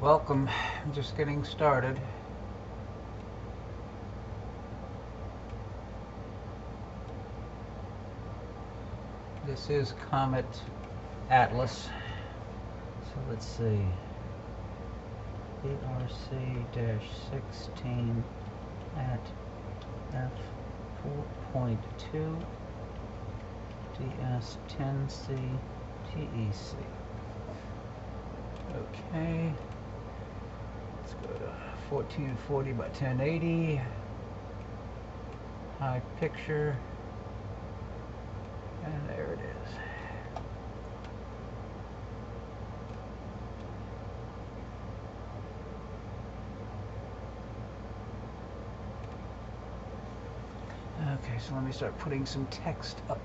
Welcome. I'm just getting started. This is Comet Atlas. So let's see. ERC-16 at f4.2 DS10C TEC. Okay. Let's go to 1440 by 1080. High picture. And there it is. Okay, so let me start putting some text up.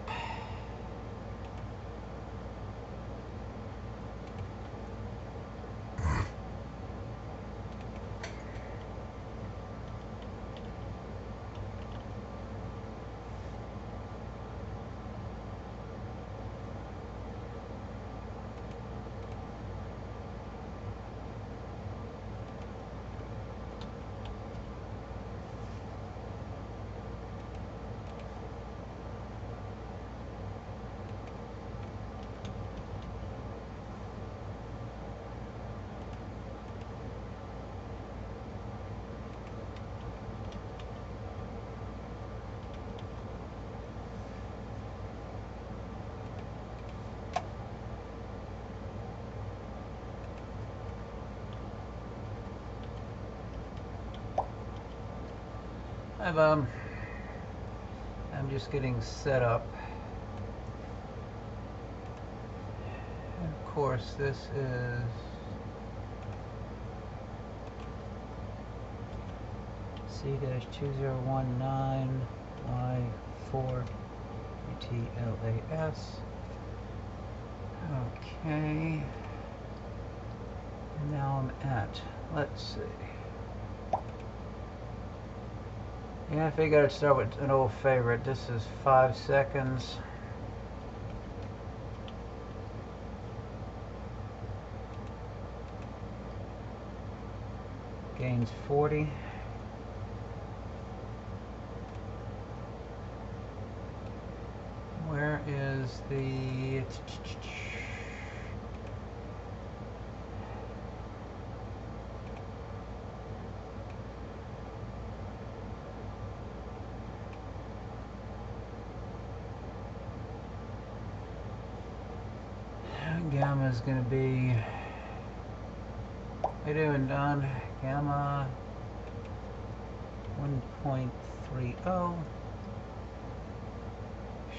I'm just getting set up. And of course, this is C-2019 I4 UTLAS. Okay. Now I'm at, let's see. Yeah, I figured I'd start with an old favorite. This is 5 seconds. Gains 40. Where is the... Gamma is going to be... How you doing, Don? Gamma 1.30.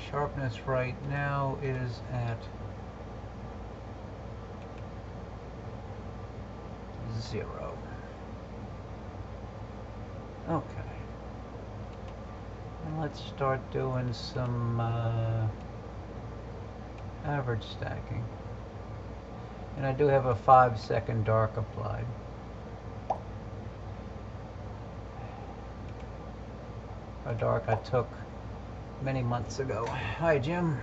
Sharpness right now is at 0. Okay. And let's start doing some average stacking. And I do have a 5-second dark applied. A dark I took many months ago. Hi, Jim.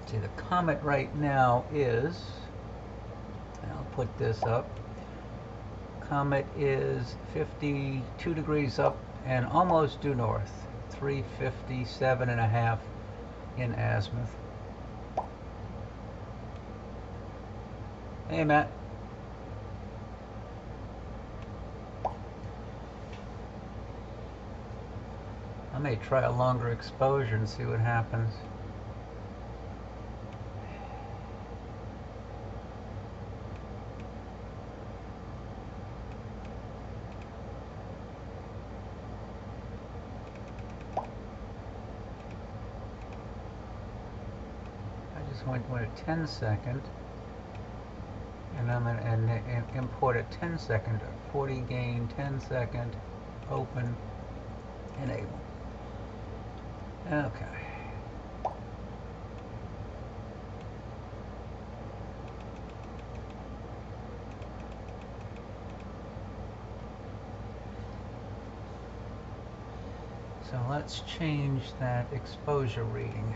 See, the Comet right now is, and I'll put this up, Comet is 52 degrees up and almost due north, 357.5 in azimuth. Hey, Matt. I may try a longer exposure and see what happens. Went a 10-second, and I'm going to import a 10-second, 40 gain, 10-second, open, enable. Okay. So let's change that exposure reading.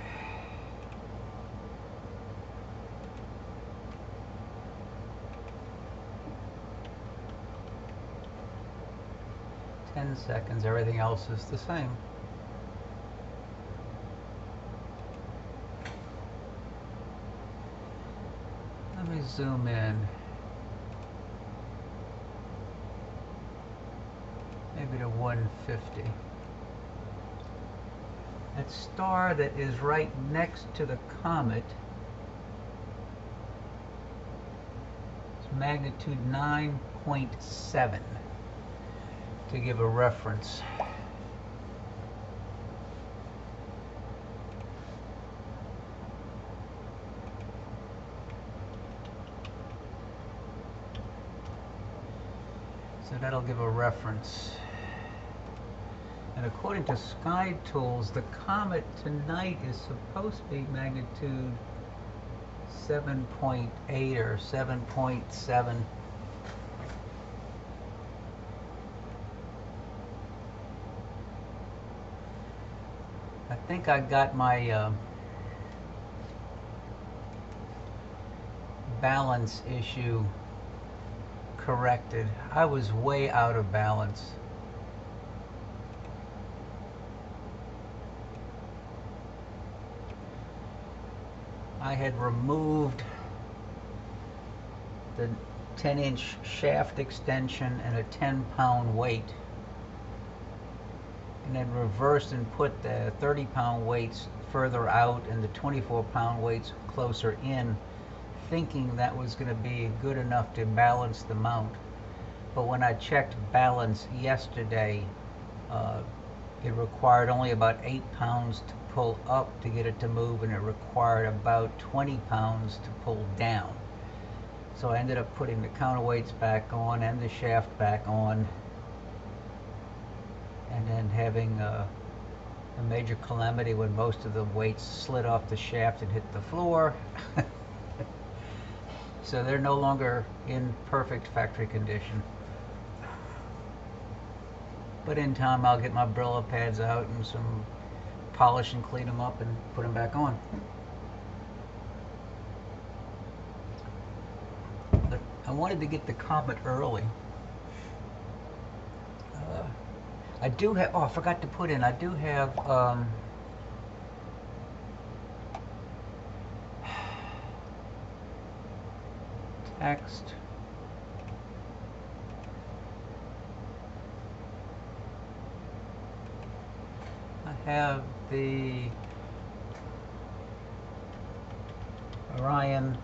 Ten seconds, everything else is the same. Let me zoom in. Maybe to 150. That star that is right next to the comet is magnitude 9.7, to give a reference. So that'll give a reference. And according to Sky Tools, the comet tonight is supposed to be magnitude 7.8 or 7.7. I think I got my balance issue corrected. I was way out of balance. I had removed the 10-inch shaft extension and a 10-pound weight, and then reversed and put the 30-pound weights further out and the 24-pound weights closer in, thinking that was going to be good enough to balance the mount. But when I checked balance yesterday, it required only about 8 pounds to pull up to get it to move, and it required about 20 pounds to pull down. So I ended up putting the counterweights back on and the shaft back on, and then having a major calamity when most of the weights slid off the shaft and hit the floor. So they're no longer in perfect factory condition. But in time I'll get my Brillo pads out and some polish and clean them up and put them back on. But I wanted to get the comet early. I do have, oh, I forgot to put in, I do have text. I have the Orion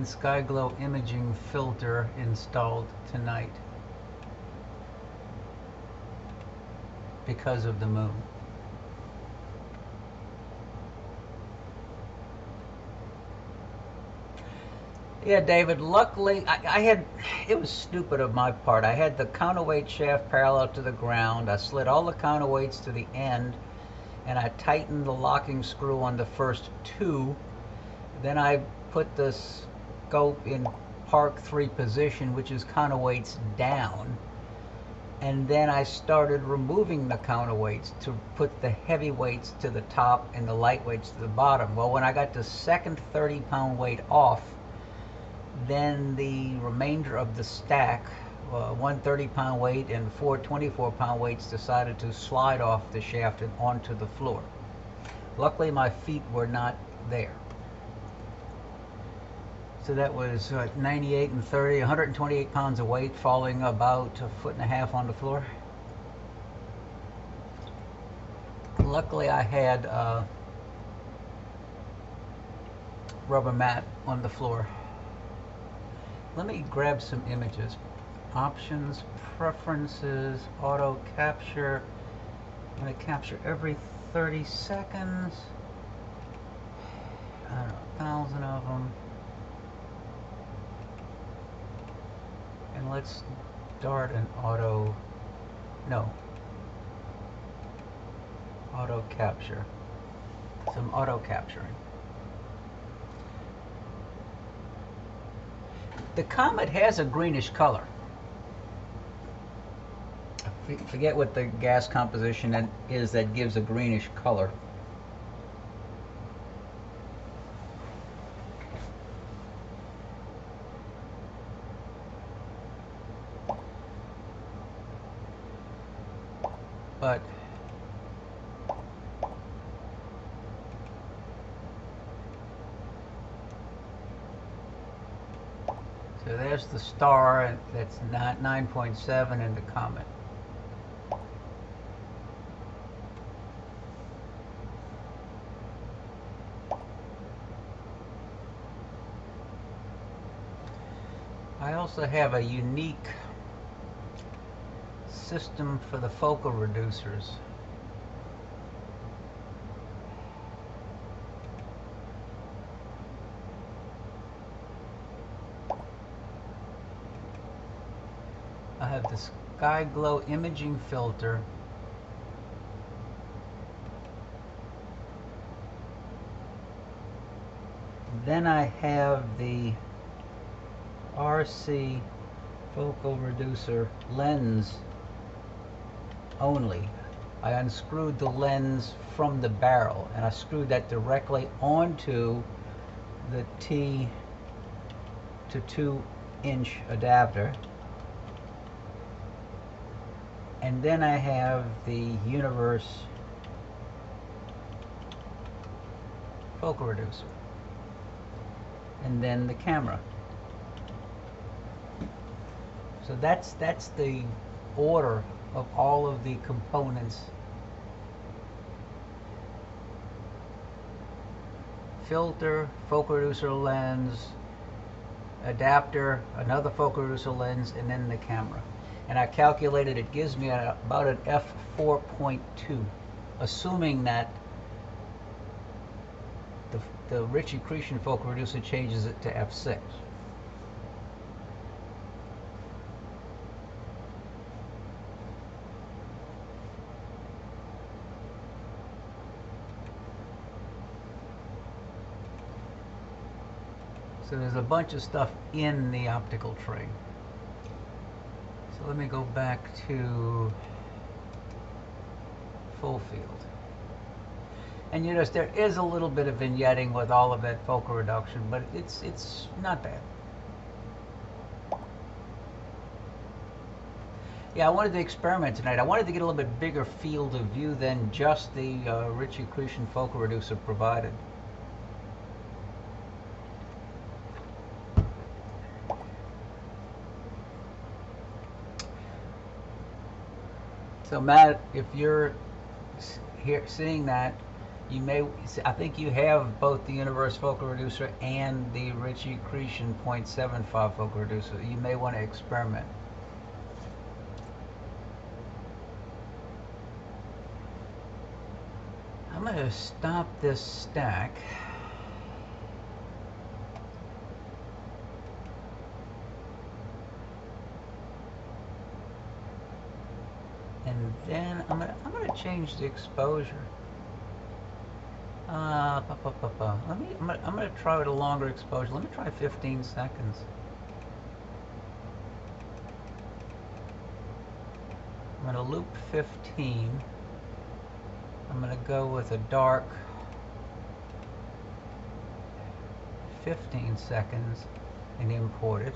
Sky Glow imaging filter installed tonight because of the moon. Yeah, David, luckily, it was stupid of my part. I had the counterweight shaft parallel to the ground. I slid all the counterweights to the end, and I tightened the locking screw on the first two. Then I put the scope in Park 3 position, which is counterweights down. And then I started removing the counterweights to put the heavy weights to the top and the light weights to the bottom. Well, when I got the second 30-pound weight off, then the remainder of the stack, one 30-pound weight and 4 24-pound weights, decided to slide off the shaft and onto the floor. Luckily, my feet were not there. So that was 98 and 30, 128 pounds of weight falling about 1.5 feet on the floor. Luckily, I had a rubber mat on the floor. Let me grab some images. Options, preferences, auto capture. I'm going to capture every 30 seconds. I don't know, 1,000 of them. And let's start an auto capture. Some auto capturing. The comet has a greenish color. Forget what the gas composition is that gives a greenish color. But so there's the star, that's 9.7 in the comet. I also have a unique system for the focal reducers. I have the SkyGlow imaging filter, then I have the RC focal reducer lens only. I unscrewed the lens from the barrel and I screwed that directly onto the T to 2-inch adapter. And then I have the Universe focal reducer. And then the camera. So that's the order of all of the components. Filter, focal reducer lens, adapter, another focal reducer lens, and then the camera. And I calculated it gives me about an f4.2, assuming that the Ritchey-Chrétien focal reducer changes it to f6. So there's a bunch of stuff in the optical tray. So let me go back to full field. And you notice there is a little bit of vignetting with all of that focal reduction, but it's not bad. Yeah, I wanted to experiment tonight. I wanted to get a little bit bigger field of view than just the Ritchey-Chrétien focal reducer provided. So Matt, if you're here seeing that, you may, I think you have both the Universe focal reducer and the Ritchey-Chrétien 0.75 focal reducer. You may want to experiment. I'm going to stop this stack. And then I'm gonna change the exposure. I'm gonna try with a longer exposure. Let me try 15 seconds. I'm gonna loop 15. I'm gonna go with a dark 15 seconds and import it.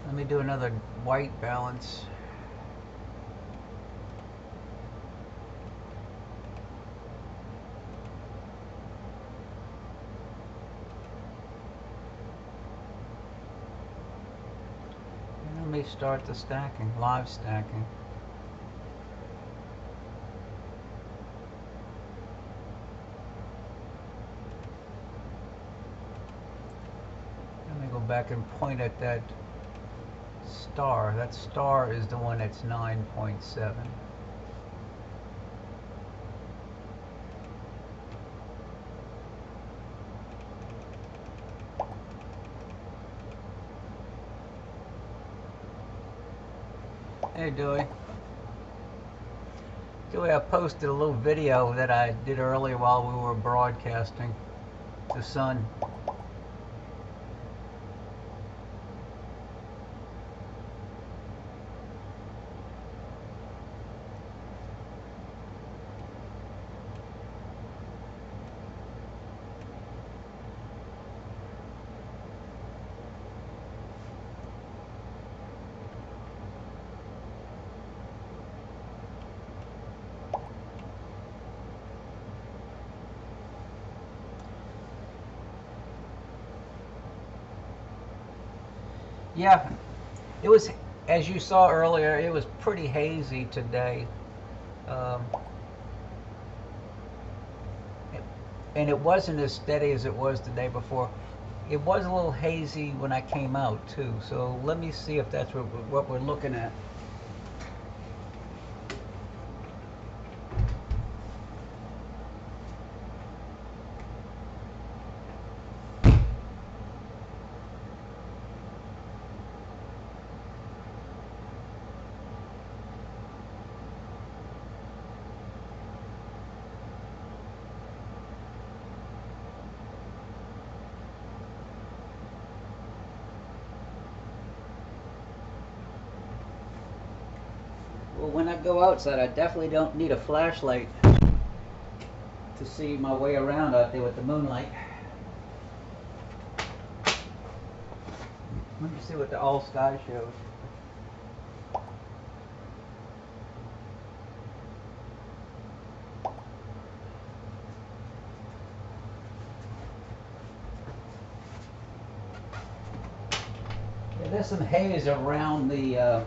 Let me do another white balance. And let me start the stacking, live stacking. Let me go back and point at that star. That star is the one that's 9.7. Hey, Dewey. Dewey, I posted a little video that I did earlier while we were broadcasting the sun. Yeah, it was, as you saw earlier, it was pretty hazy today. Um, and it wasn't as steady as it was the day before. It was a little hazy when I came out too. So let me see if that's what we're looking at. Well, when I go outside, I definitely don't need a flashlight to see my way around out there with the moonlight. Let me see what the all sky shows. Yeah, there's some haze around the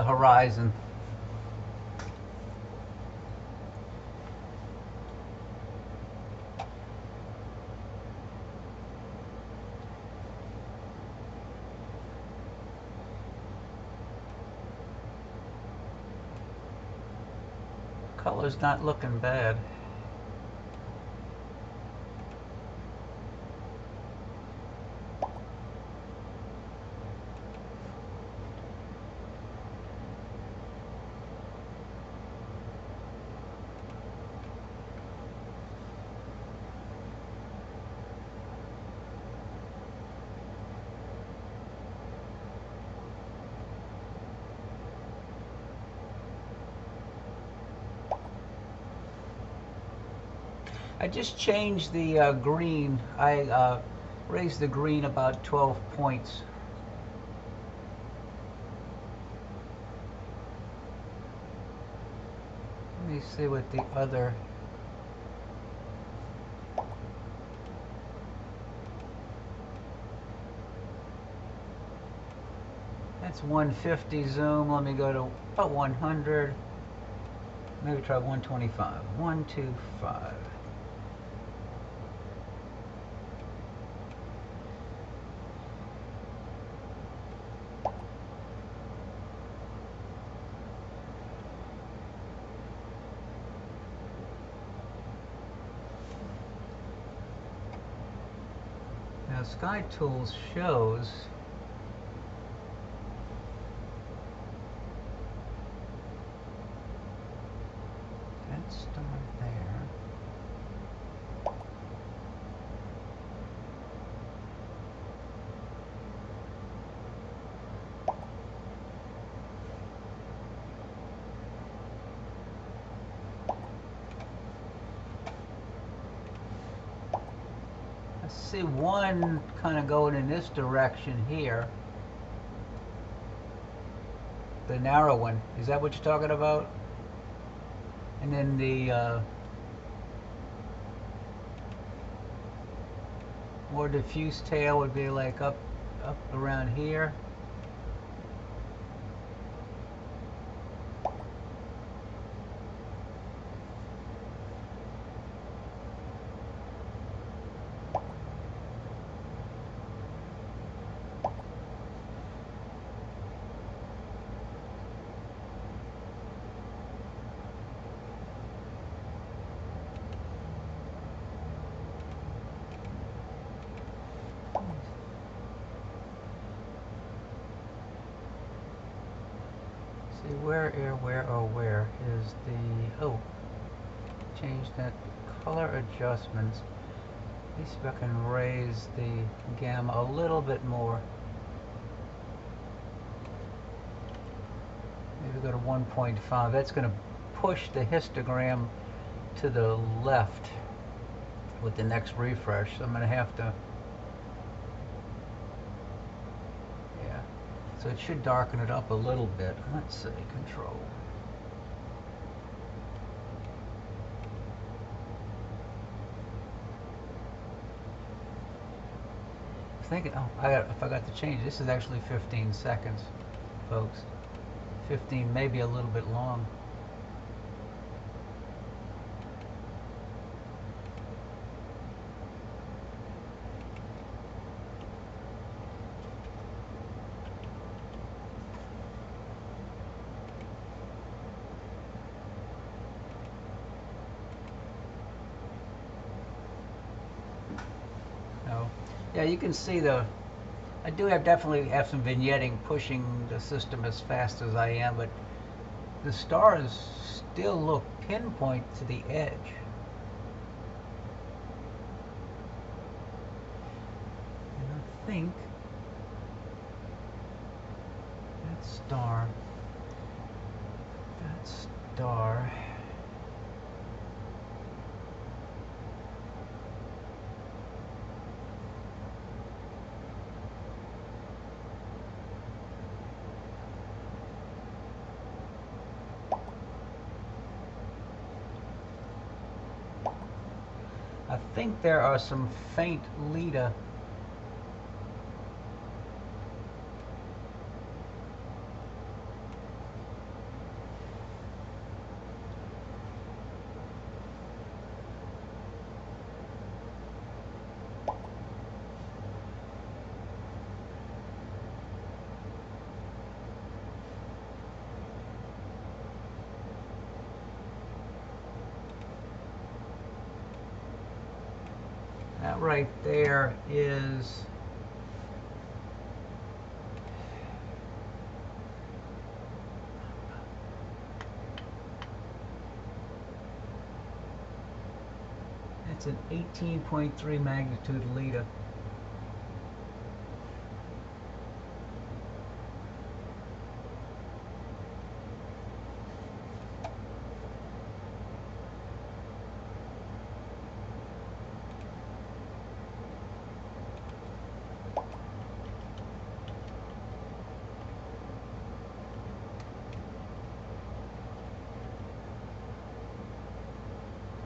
horizon. Color's not looking bad. I just changed the green. I raised the green about 12 points. Let me see what the other... That's 150 zoom. Let me go to about 100. Maybe try 125. 125. Now Sky Tools shows that star there. I see one kind of going in this direction here. The narrow one. Is that what you're talking about? And then the more diffuse tail would be like up around here. see, where is the, oh, change that color adjustments. Let me see if I can raise the gamma a little bit more. Maybe go to 1.5. That's going to push the histogram to the left with the next refresh. So I'm going to have to, yeah. So it should darken it up a little bit. Let's see, control. Thinking, oh, I forgot to change. This is actually 15 seconds, folks. 15, maybe a little bit long. Oh, yeah, you can see I do definitely have some vignetting pushing the system as fast as I am, but the stars still look pinpoint to the edge. And I think that star, I think there are some faint Leda. That right there is it's an 18.3 magnitude Leda.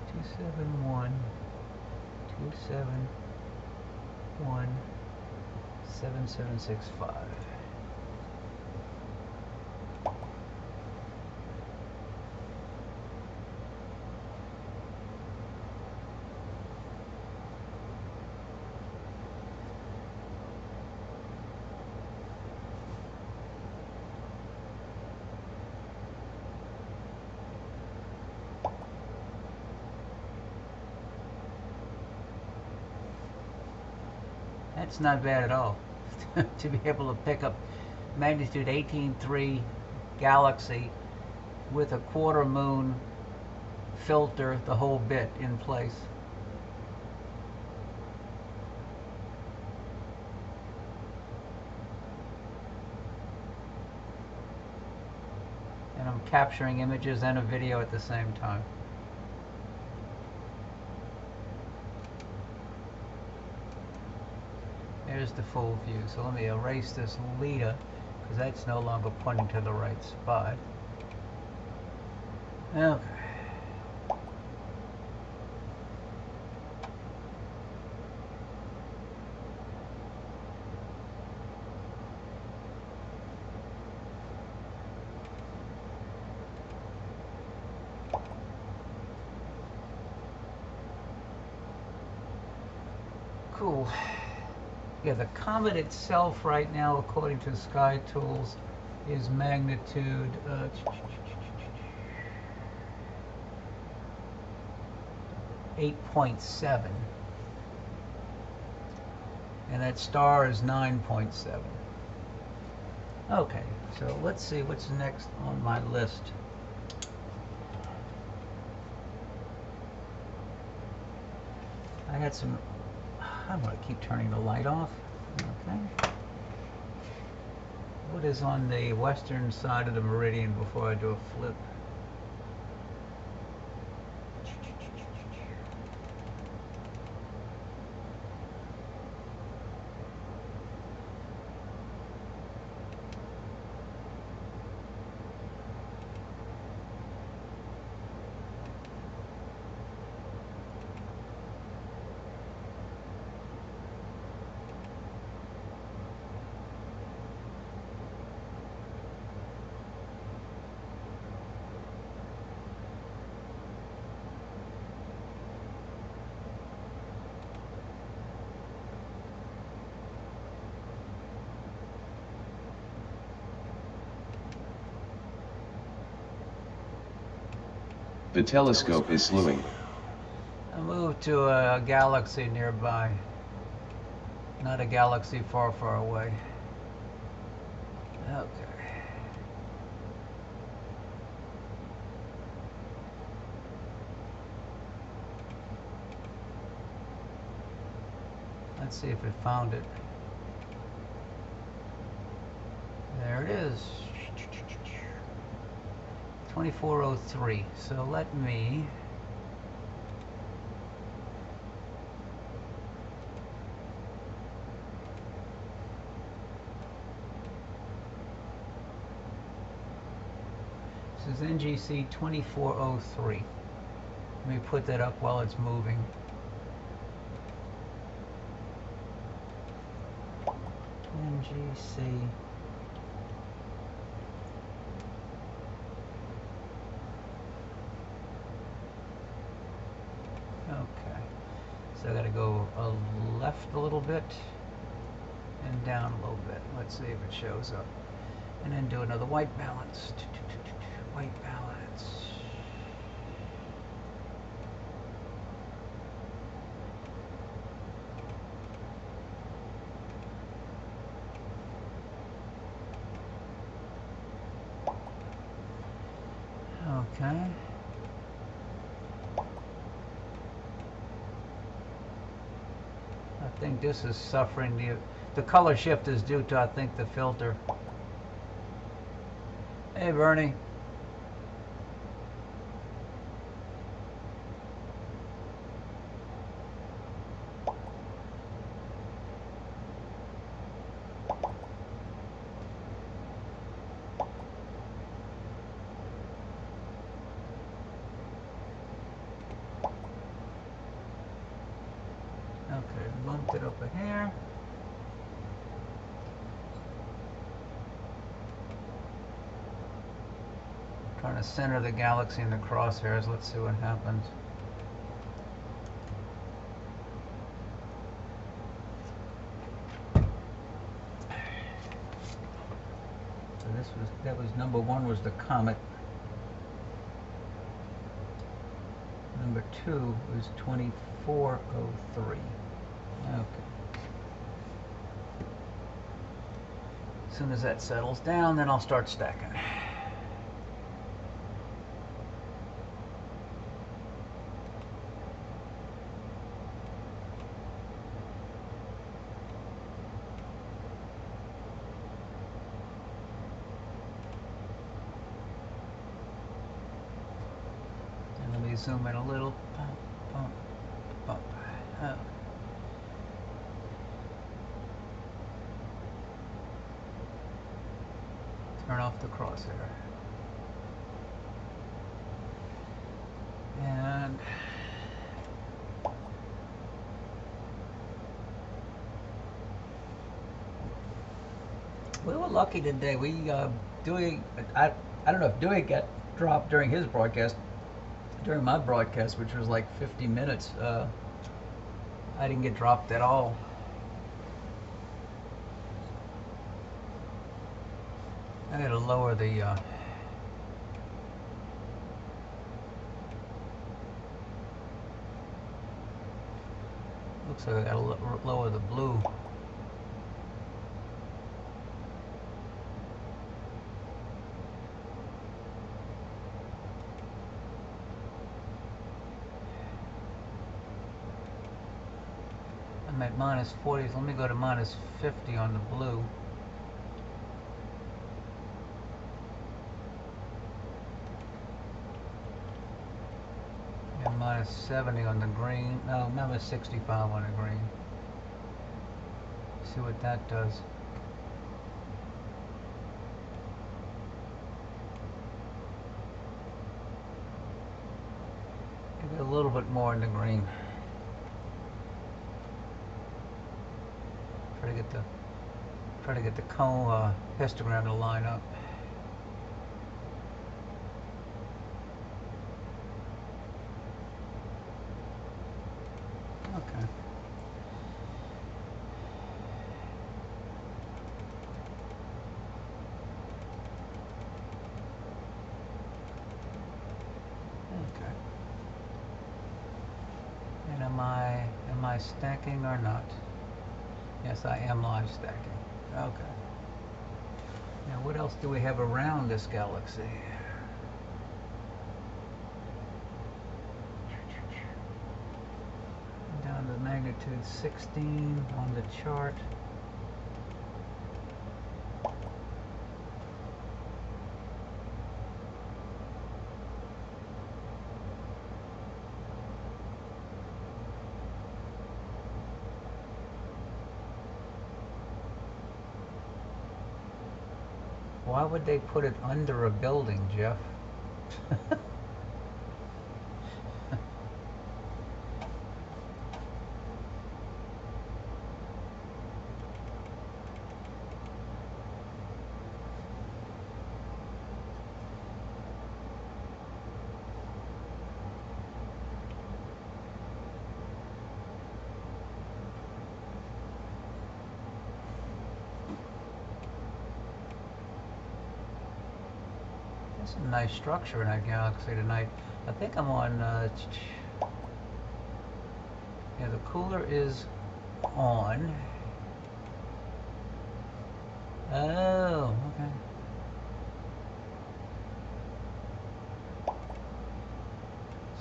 Two seven one 7765. That's not bad at all. To be able to pick up magnitude 18.3 galaxy with a quarter moon filter, the whole bit in place. And I'm capturing images and a video at the same time. There's the full view. So let me erase this Leda because that's no longer pointing to the right spot. Okay. Cool. Yeah, the comet itself right now, according to Sky Tools, is magnitude 8.7, and that star is 9.7. Okay, so let's see what's next on my list. I had some, I'm going to keep turning the light off. Okay. What is on the western side of the meridian before I do a flip? The telescope is slewing. I moved to a galaxy nearby, not a galaxy far, far away. Okay. Let's see if it found it. There it is. 2403. So let me this is NGC 2403. Let me put that up while it's moving. NGC. Okay, so I gotta go left a little bit and down a little bit. Let's see if it shows up. And then do another white balance. White balance. Okay. I think this is suffering. The color shift is due to, I think, the filter. Hey, Bernie. Okay, bumped it up a hair. Trying to center the galaxy in the crosshairs. Let's see what happens. So that was number one was the comet. Number two was 2403. Okay. As soon as that settles down, then I'll start stacking. And let me zoom in a little. Bump, bump, bump. Oh. Turn off the crosshair. And we were lucky today. Dewey, I don't know if Dewey got dropped during his broadcast. During my broadcast, which was like 50 minutes, I didn't get dropped at all. I gotta lower the looks like I gotta lower the blue. I'm at minus 40, so let me go to minus 50 on the blue. And minus 70 on the green. No, minus 65 on the green. See what that does. Get a little bit more in the green. Try to get the cone histogram to line up. Okay. Okay. And am I stacking or not? Yes, I am live stacking. Okay. Now what else do we have around this galaxy? Down to magnitude 16 on the chart. Why would they put it under a building, Jeff? There's a nice structure in that galaxy tonight. I think I'm on, yeah, the cooler is on. Oh, okay.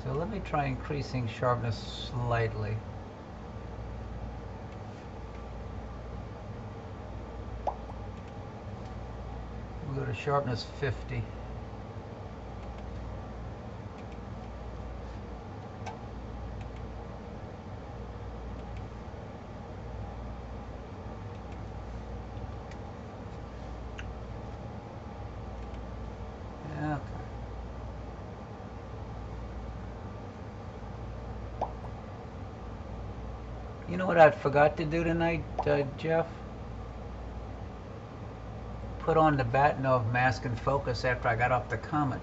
So let me try increasing sharpness slightly. We'll go to sharpness 50. You know what I forgot to do tonight, Jeff? Put on the Bahtinov mask and focus after I got off the Comet.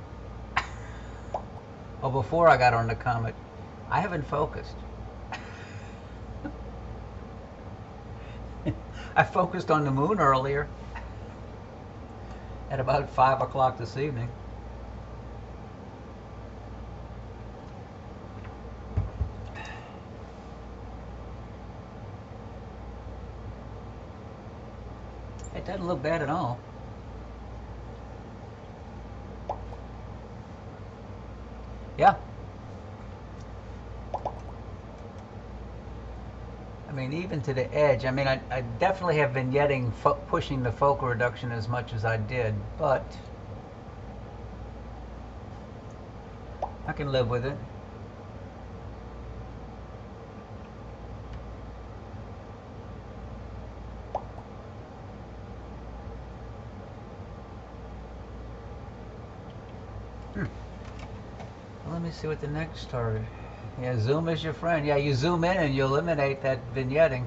Or before I got on the Comet. I haven't focused. I focused on the moon earlier. At about 5 o'clock this evening. It doesn't look bad at all. Yeah. I mean, even to the edge. I mean, I definitely have been getting pushing the focal reduction as much as I did, but I can live with it. Let me see what the next target. Yeah, zoom is your friend. Yeah, you zoom in and you eliminate that vignetting.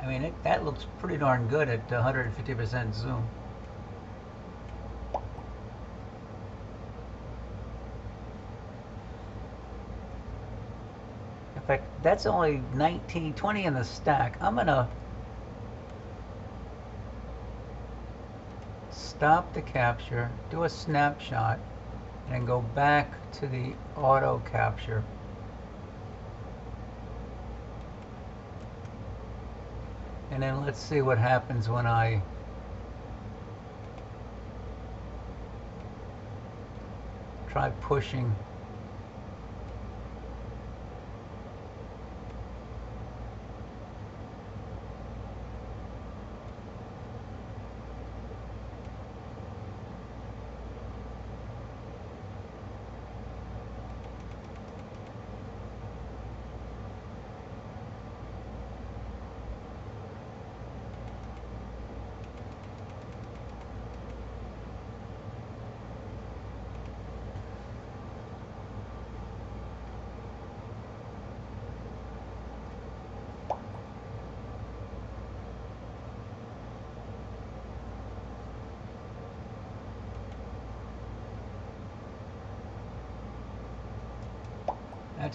I mean, that looks pretty darn good at 150% zoom. In fact, that's only 19, 20 in the stack. I'm gonna stop the capture, do a snapshot, and go back to the auto capture. And then let's see what happens when I try pushing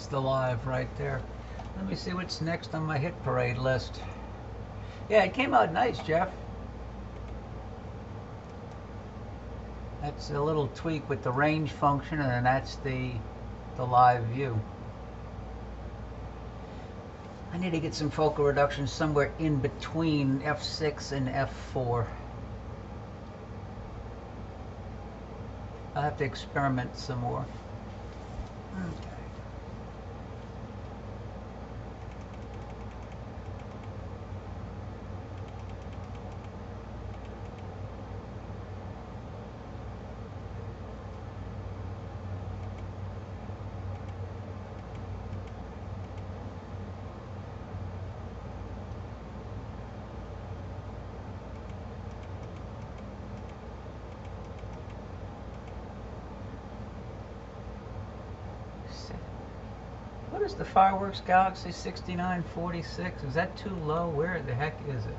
That's the live right there. Let me see what's next on my hit parade list. Yeah, it came out nice, Jeff. That's a little tweak with the range function, and then that's the live view. I need to get some focal reduction somewhere in between f6 and f4. I'll have to experiment some more. Okay. What is the Fireworks Galaxy 6946? Is that too low? Where the heck is it?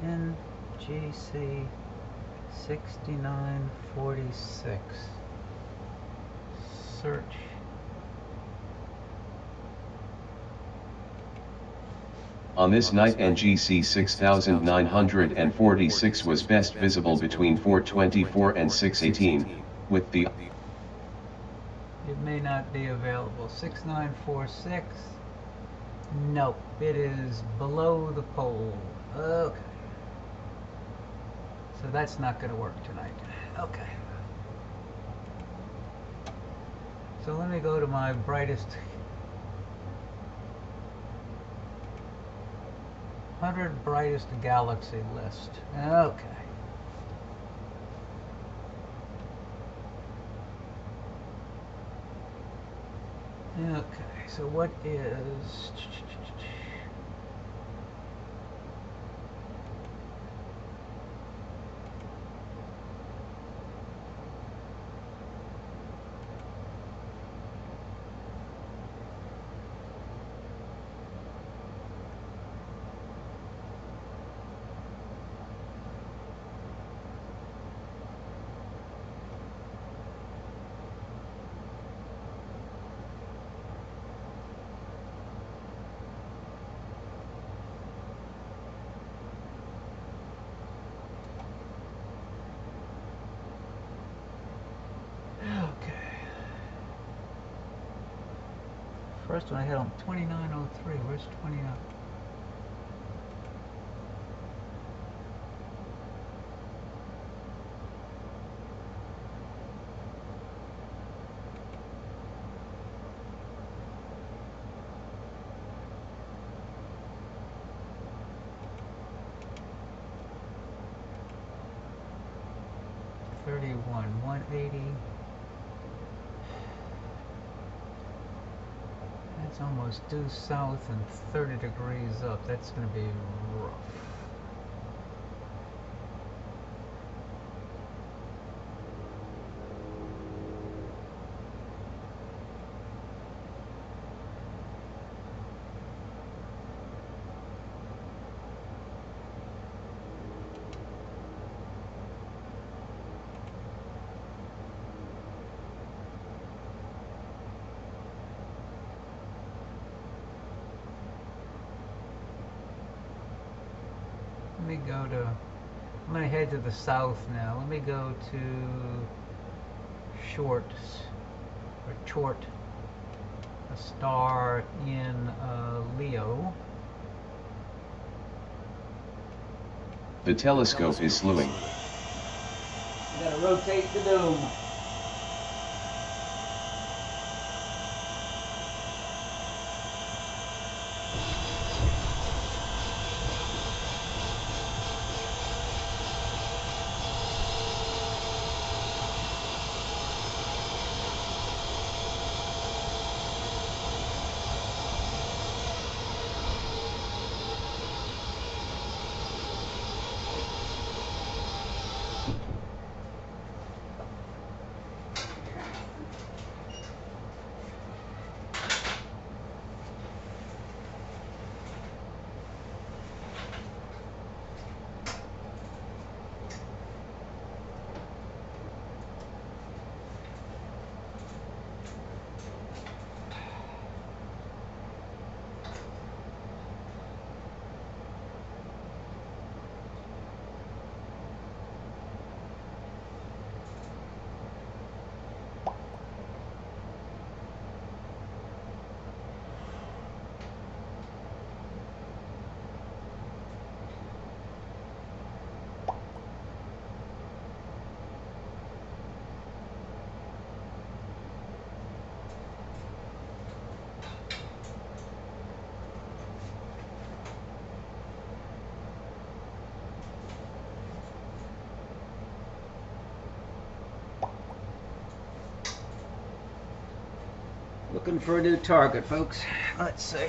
NGC 6946. Search. On this night NGC 6946 was best visible between 4:24 and 6:18, with the... It may not be available. 6946. Nope, it is below the pole. Okay. So that's not going to work tonight. Okay. So let me go to my brightest 100 brightest galaxy list. Okay. Okay, so what is... First one I had on 2903. Where's 29? $31, 180. That's almost due south and 30 degrees up. That's going to be rough. Let me go to, I'm going to head to the south now. Let me go to Chort, a star in Leo. The telescope is slewing. You gotta rotate the dome. Looking for a new target, folks. Let's see.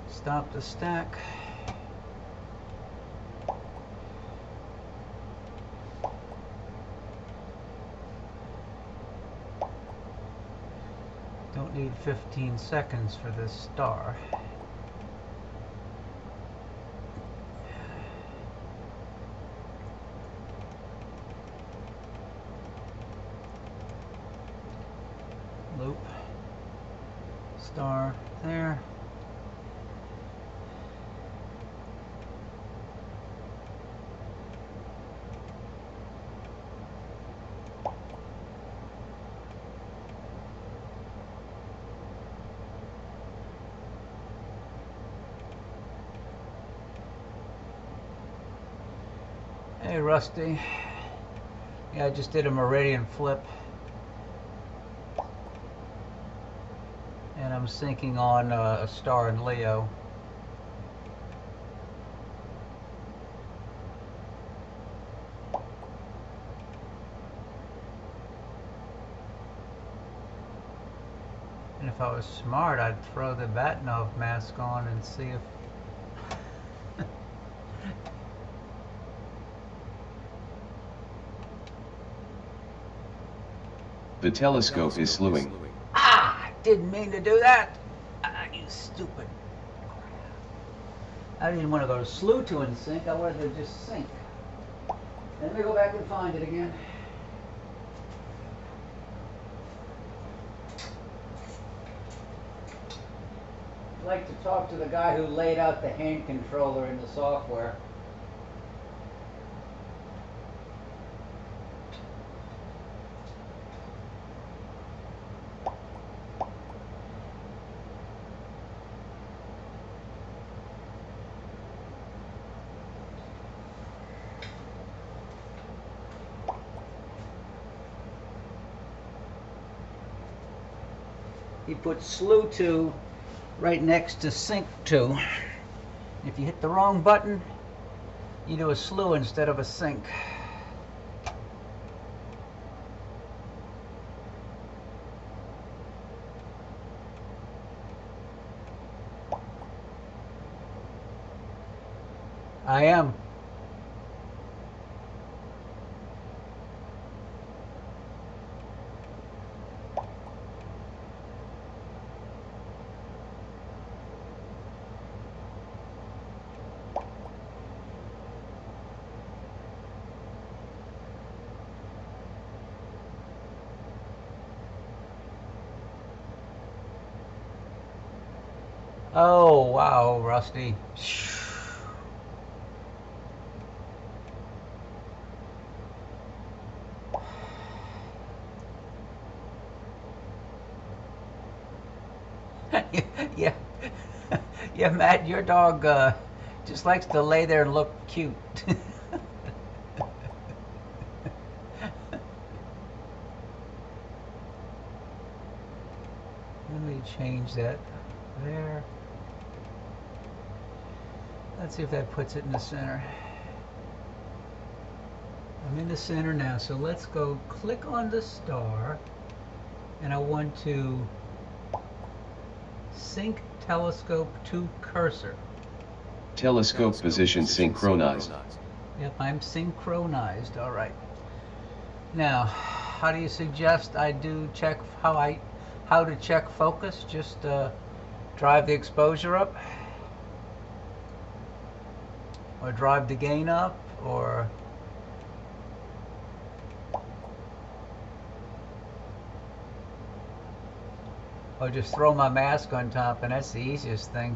Stop the stack. Don't need 15 seconds for this star. Loop. Star there. Hey Rusty. Yeah, I just did a meridian flip. And I'm sinking on a star in Leo. And if I was smart, I'd throw the Batinov mask on and see if The telescope is slewing. Ah! Didn't mean to do that! Ah, you stupid. I didn't want to go to slew to and sink, I wanted to just sink. Let me go back and find it again. I'd like to talk to the guy who laid out the hand controller in the software. He put slew to right next to sync to. If you hit the wrong button, you do a slew instead of a sync. I am. Oh, wow, Rusty. Yeah, yeah, Matt, your dog just likes to lay there and look cute. Let me change that there. Let's see if that puts it in the center. I'm in the center now, so let's go click on the star, and I want to sync telescope to cursor. Telescope position synchronized. Yep, I'm synchronized. All right. Now, how do you suggest I do check how to check focus? Just drive the exposure up, or drive the gain up, or just throw my mask on top, and that's the easiest thing.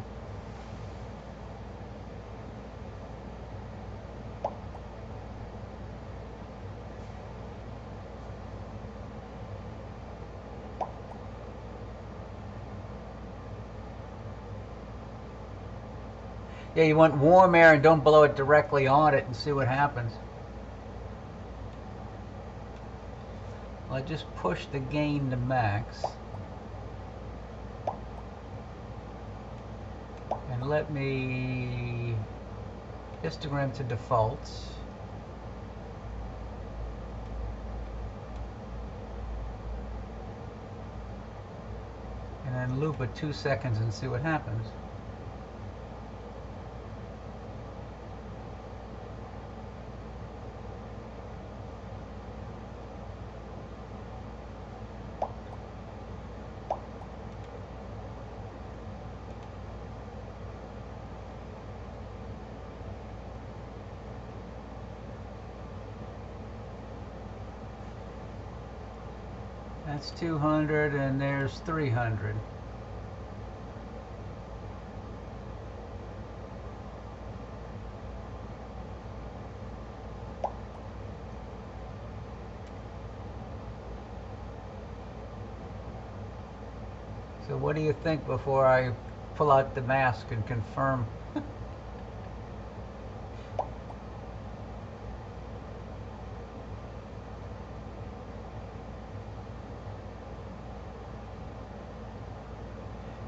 Yeah, you want warm air and don't blow it directly on it and see what happens. Well, I just push the gain to max. And let me histogram to defaults. can loop it 2 seconds and see what happens. That's 200 and there's 300. So what do you think before I pull out the mask and confirm?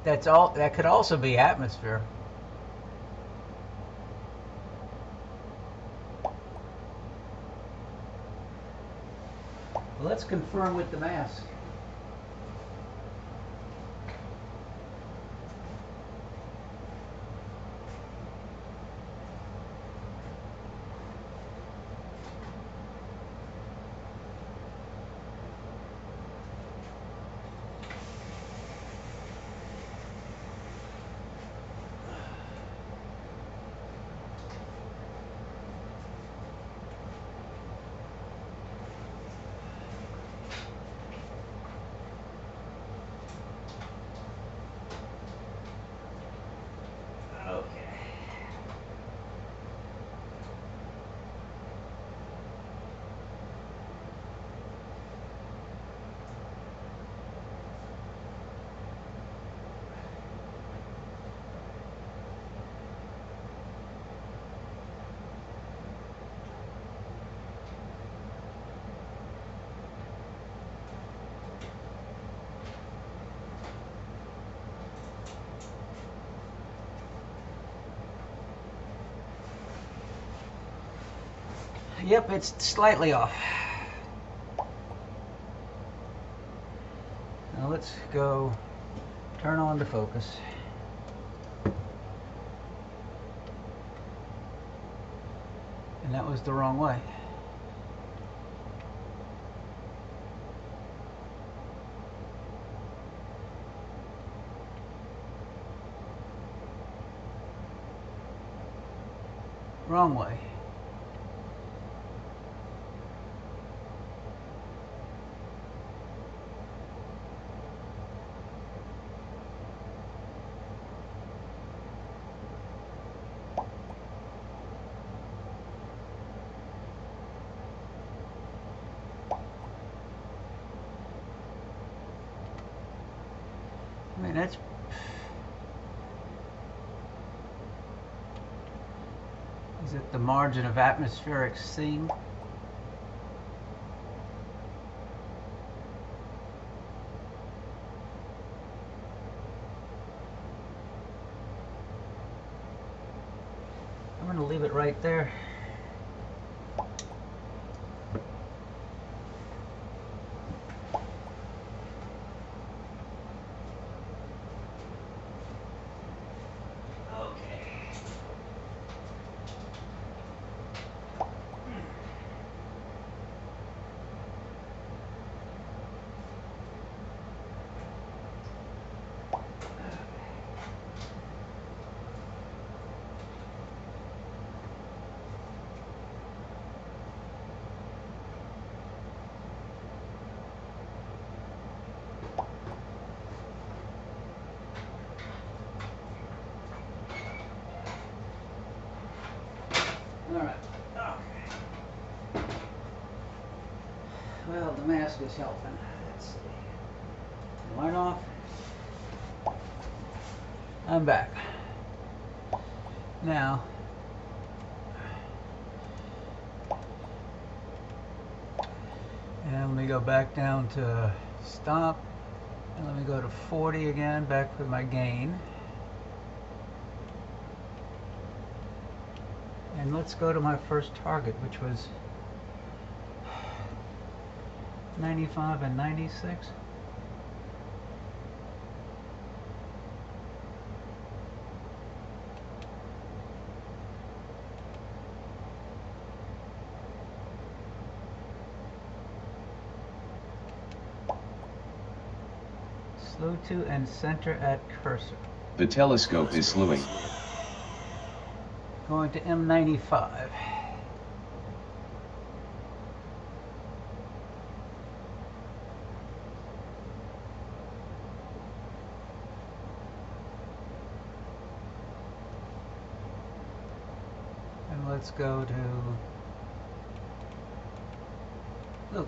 That's all. That could also be atmosphere. Let's confirm with the mask. Yep, it's slightly off. Now let's go turn on the focus. And that was the wrong way. Wrong way. I mean, that's... Is it the margin of atmospheric seeing? I'm going to leave it right there. Alright, okay. Well, the mask is helping. Let's see. Light off. I'm back. Now, and let me go back down to stop. And let me go to 40 again, back with my gain. And let's go to my first target, which was 95 and 96. Slow to and center at cursor. The telescope is slewing. Going to M95. And let's go to loop.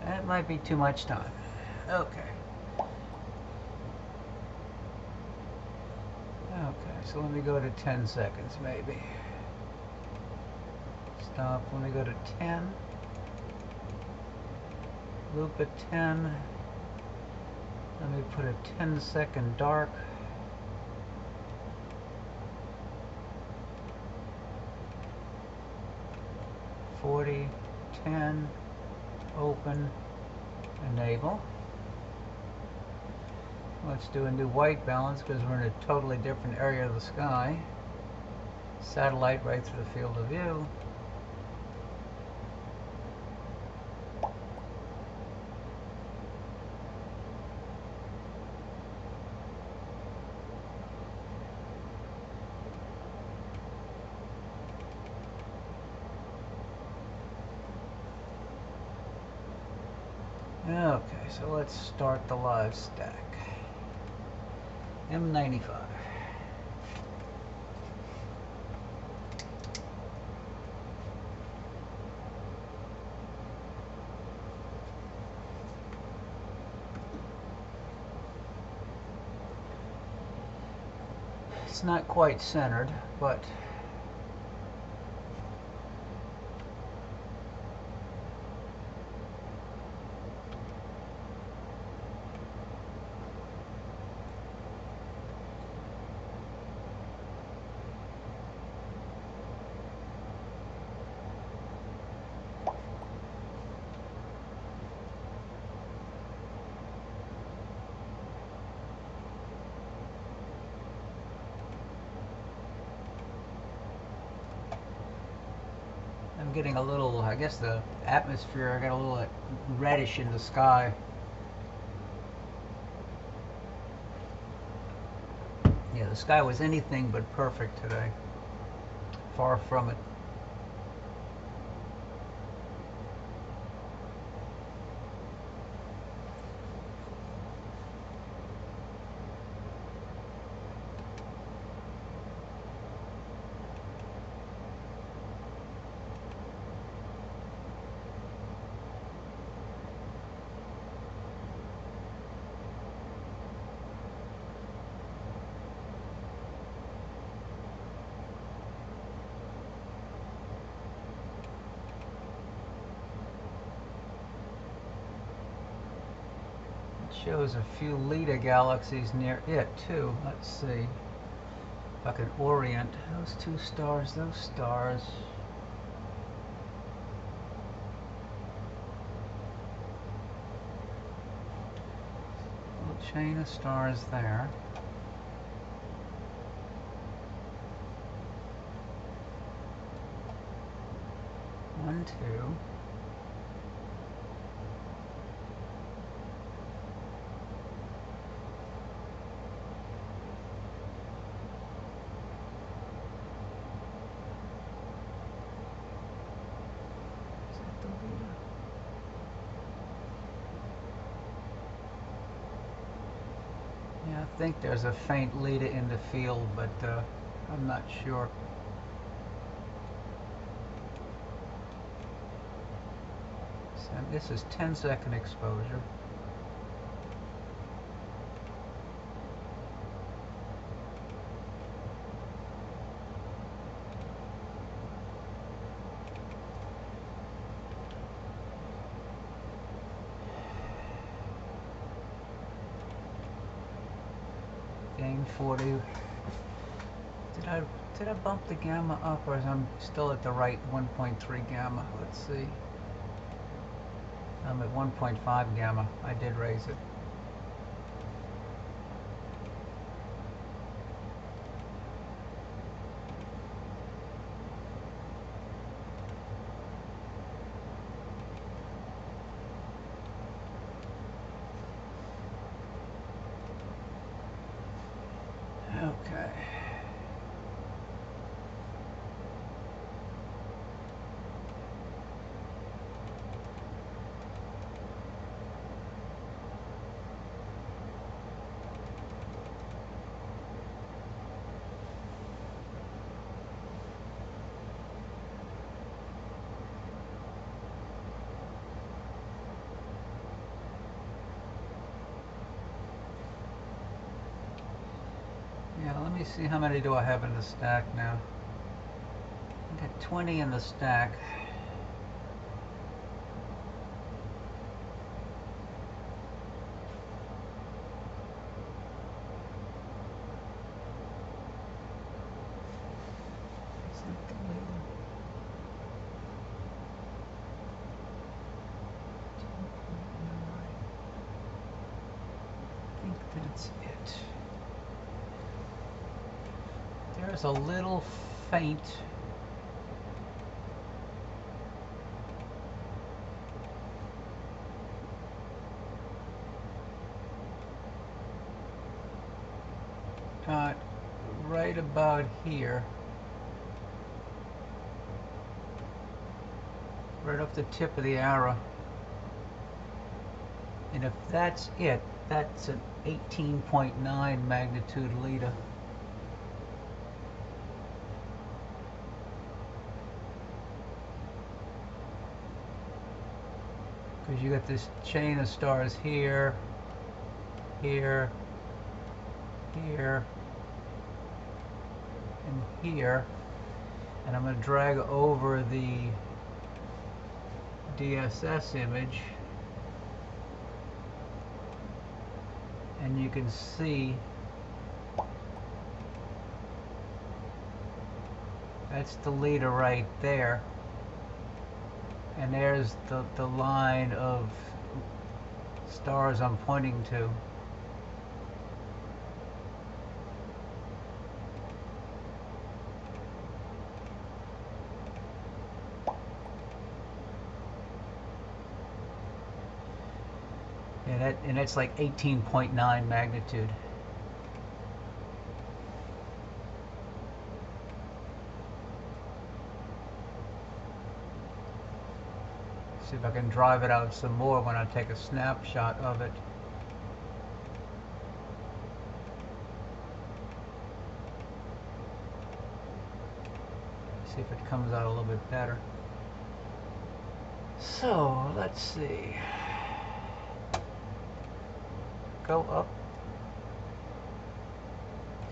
That might be too much time. Okay. Okay, so let me go to 10 seconds maybe. Stop, let me go to 10. Loop at 10. Let me put a 10-second dark. $40, 10, open, enable. Let's do a new white balance because we're in a totally different area of the sky. Satellite right through the field of view. Okay, so let's start the live stack. M95. It's not quite centered, but I'm getting a little, I guess the atmosphere, I got a little reddish in the sky. Yeah, the sky was anything but perfect today. Far from it. Shows a few Leda galaxies near it too. Let's see if I can orient those two stars, those stars. Little chain of stars there. One, two. Yeah, I think there's a faint Leda in the field, but I'm not sure. So this is 10-second exposure. Gain 40. Did I bump the gamma up, or is I'm still at the right 1.3 gamma? Let's see. I'm at 1.5 gamma. I did raise it. Okay. Yeah, let me see how many do I have in the stack now. I got 20 in the stack. I think that's it. There's a little faint dot right about here, right off the tip of the arrow. And if that's it, that's an 18.9 magnitude Leda. Because you got this chain of stars here, here, here, and here. And I'm going to drag over the DSS image. And you can see that's the Leda right there. And there's the line of stars I'm pointing to. And that's like 18.9 magnitude. See if I can drive it out some more when I take a snapshot of it. See if it comes out a little bit better. So, let's see. Go up,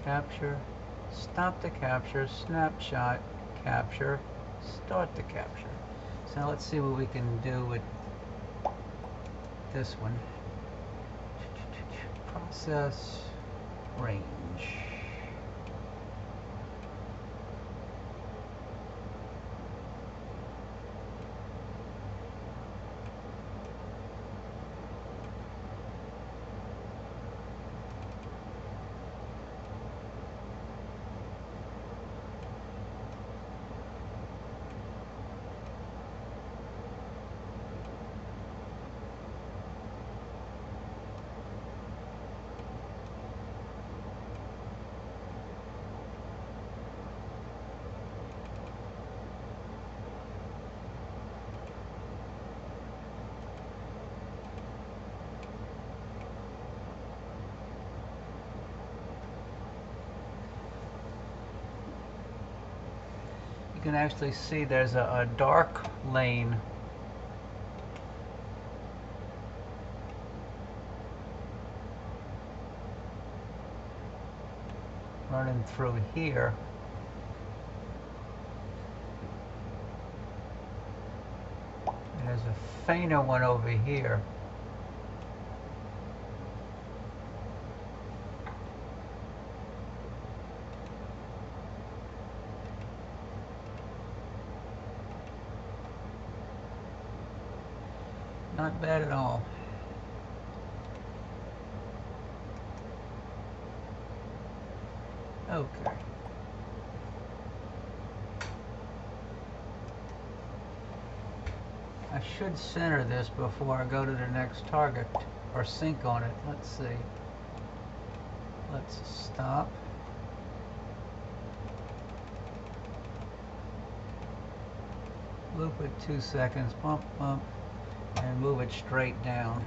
capture, stop the capture, snapshot, capture, start the capture. So now let's see what we can do with this one. Process, range. You can actually see there's a dark lane running through here. And there's a fainter one over here. Not bad at all. Okay. I should center this before I go to the next target, or sync on it. Let's see. Let's stop. Loop it 2 seconds, bump, bump, and move it straight down.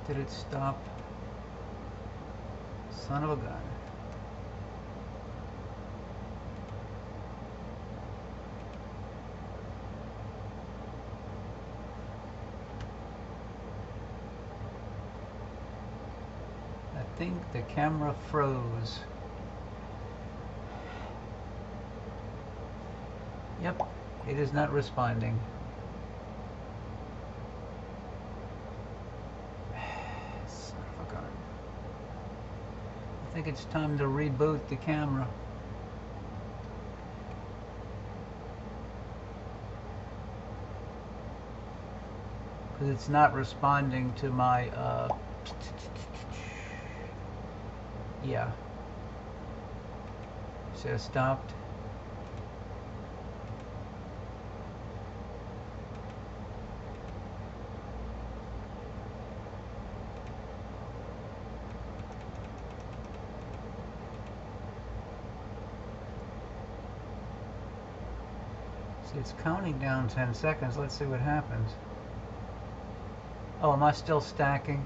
Did it stop? Son of a gun. I think the camera froze. Yep, it is not responding. Son of a gun. I think it's time to reboot the camera. Because it's not responding to my, yeah. See, it stopped. See, it's counting down 10 seconds. Let's see what happens. Oh, am I still stacking?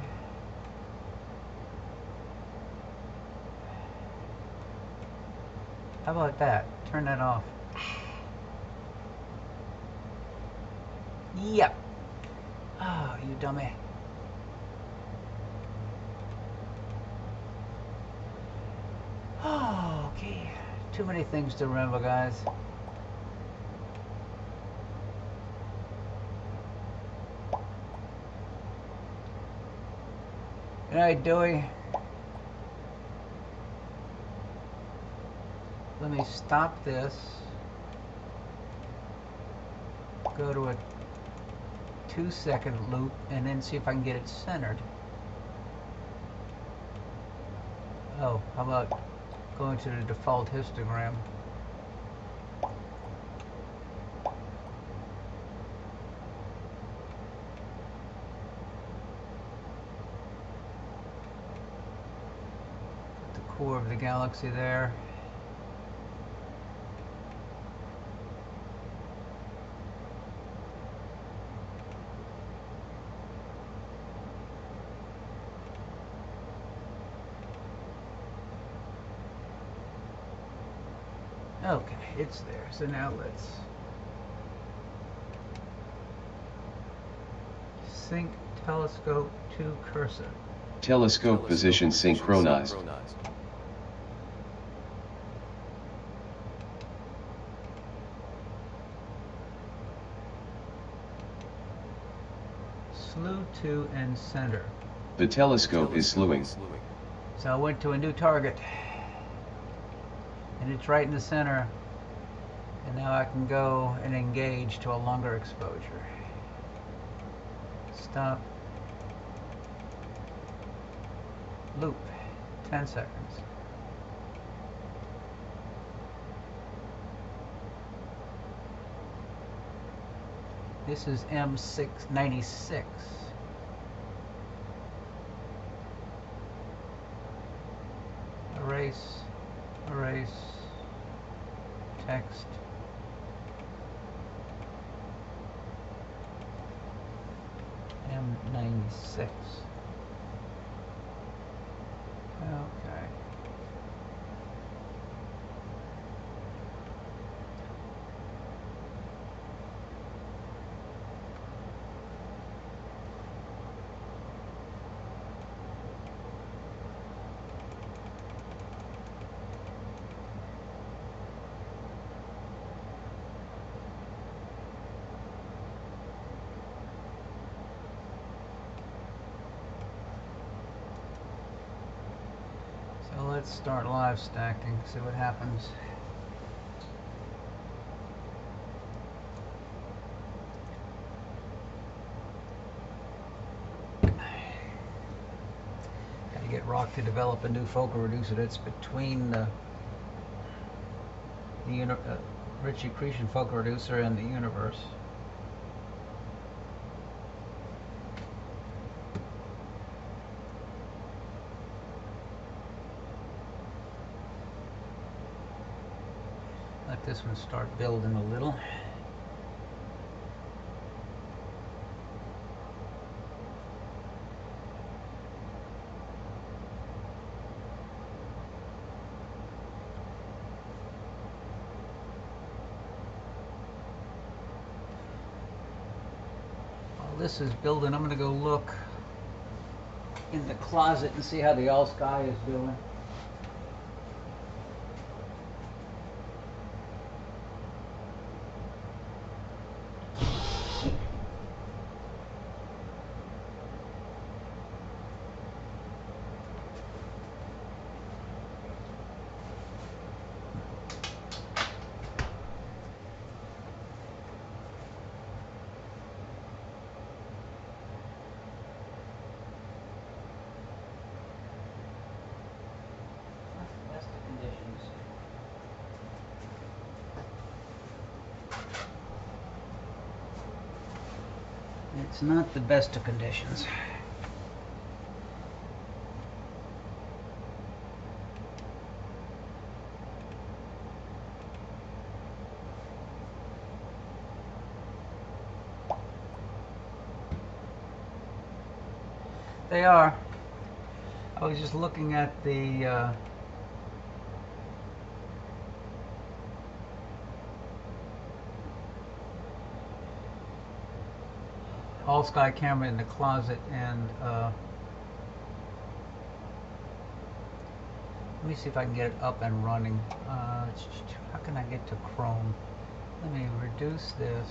How about that? Turn that off. Yep. Oh, you dummy. Oh, okay. Too many things to remember, guys. Good night, Dewey. Let me stop this. Go to a 2-second loop and then see if I can get it centered. Oh, how about going to the default histogram? Put the core of the galaxy there. Okay, it's there. So now let's sync telescope to cursor. Telescope position synchronized. Slew to and center. The telescope is slewing. So I went to a new target. And it's right in the center. And now I can go and engage to a longer exposure. Stop. Loop. 10 seconds. This is M696. Erase. Erase. Text. M96. Okay. let's start live stacking, see what happens. Gotta get Rock to develop a new focal reducer that's between the Ritchie-Accretion focal reducer and the Universe. Let this one start building a little. While this is building, I'm going to go look in the closet and see how the All Sky is doing. It's not the best of conditions. They are. I was just looking at the All Sky camera in the closet, and let me see if I can get it up and running. How can I get to Chrome? Let me reduce this.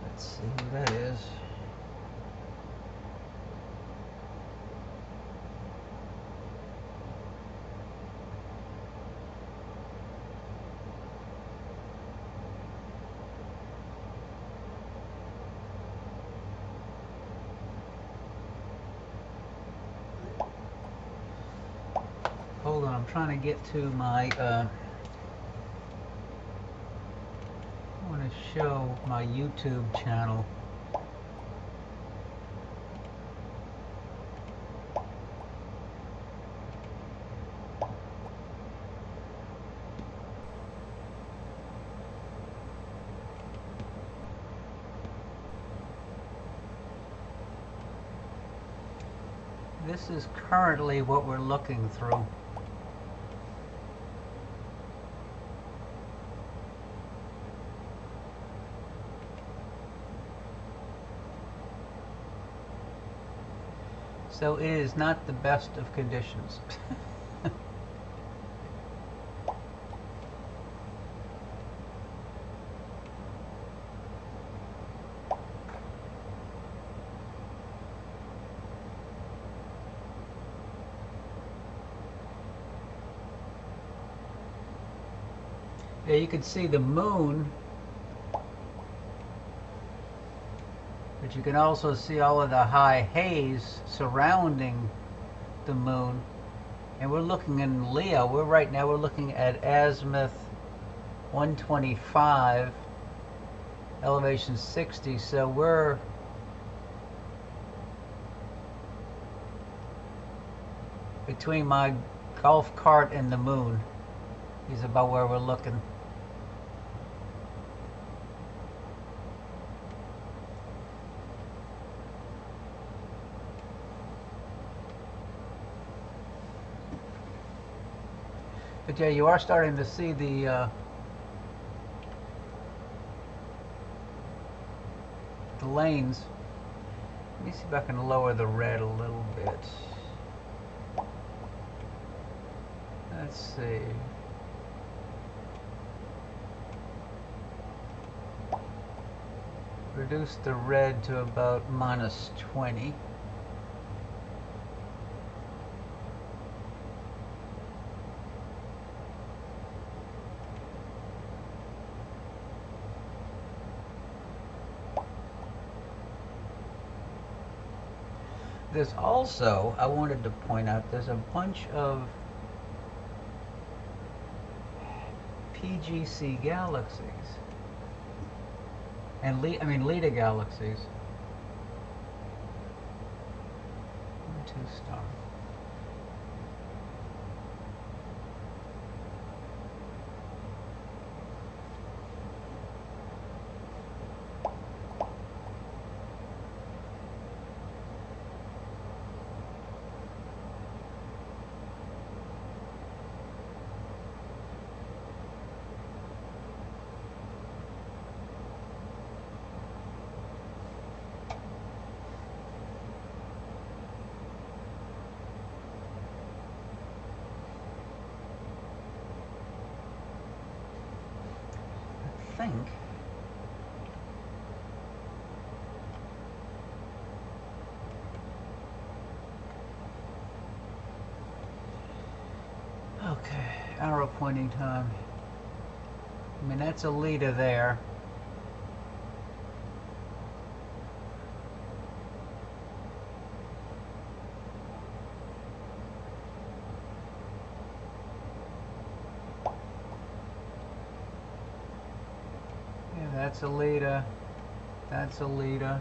Let's see who that is. Hold on, I'm trying to get to my, I want to show my YouTube channel. This is currently what we're looking through. So it is not the best of conditions. Yeah, you can see the moon, but you can also see all of the high haze surrounding the moon. And we're looking in Leo. Right now we're looking at azimuth 125, elevation 60. So we're between my golf cart and the moon is about where we're looking. But yeah, you are starting to see the lanes. Let me see if I can lower the red a little bit. Let's see. reduce the red to about -20. There's also, I wanted to point out, there's a bunch of PGC galaxies and Leda galaxies. 1, 2 star. Think okay, arrow pointing time. I mean, that's a leader there. Yeah, that's a leader. That's a leader.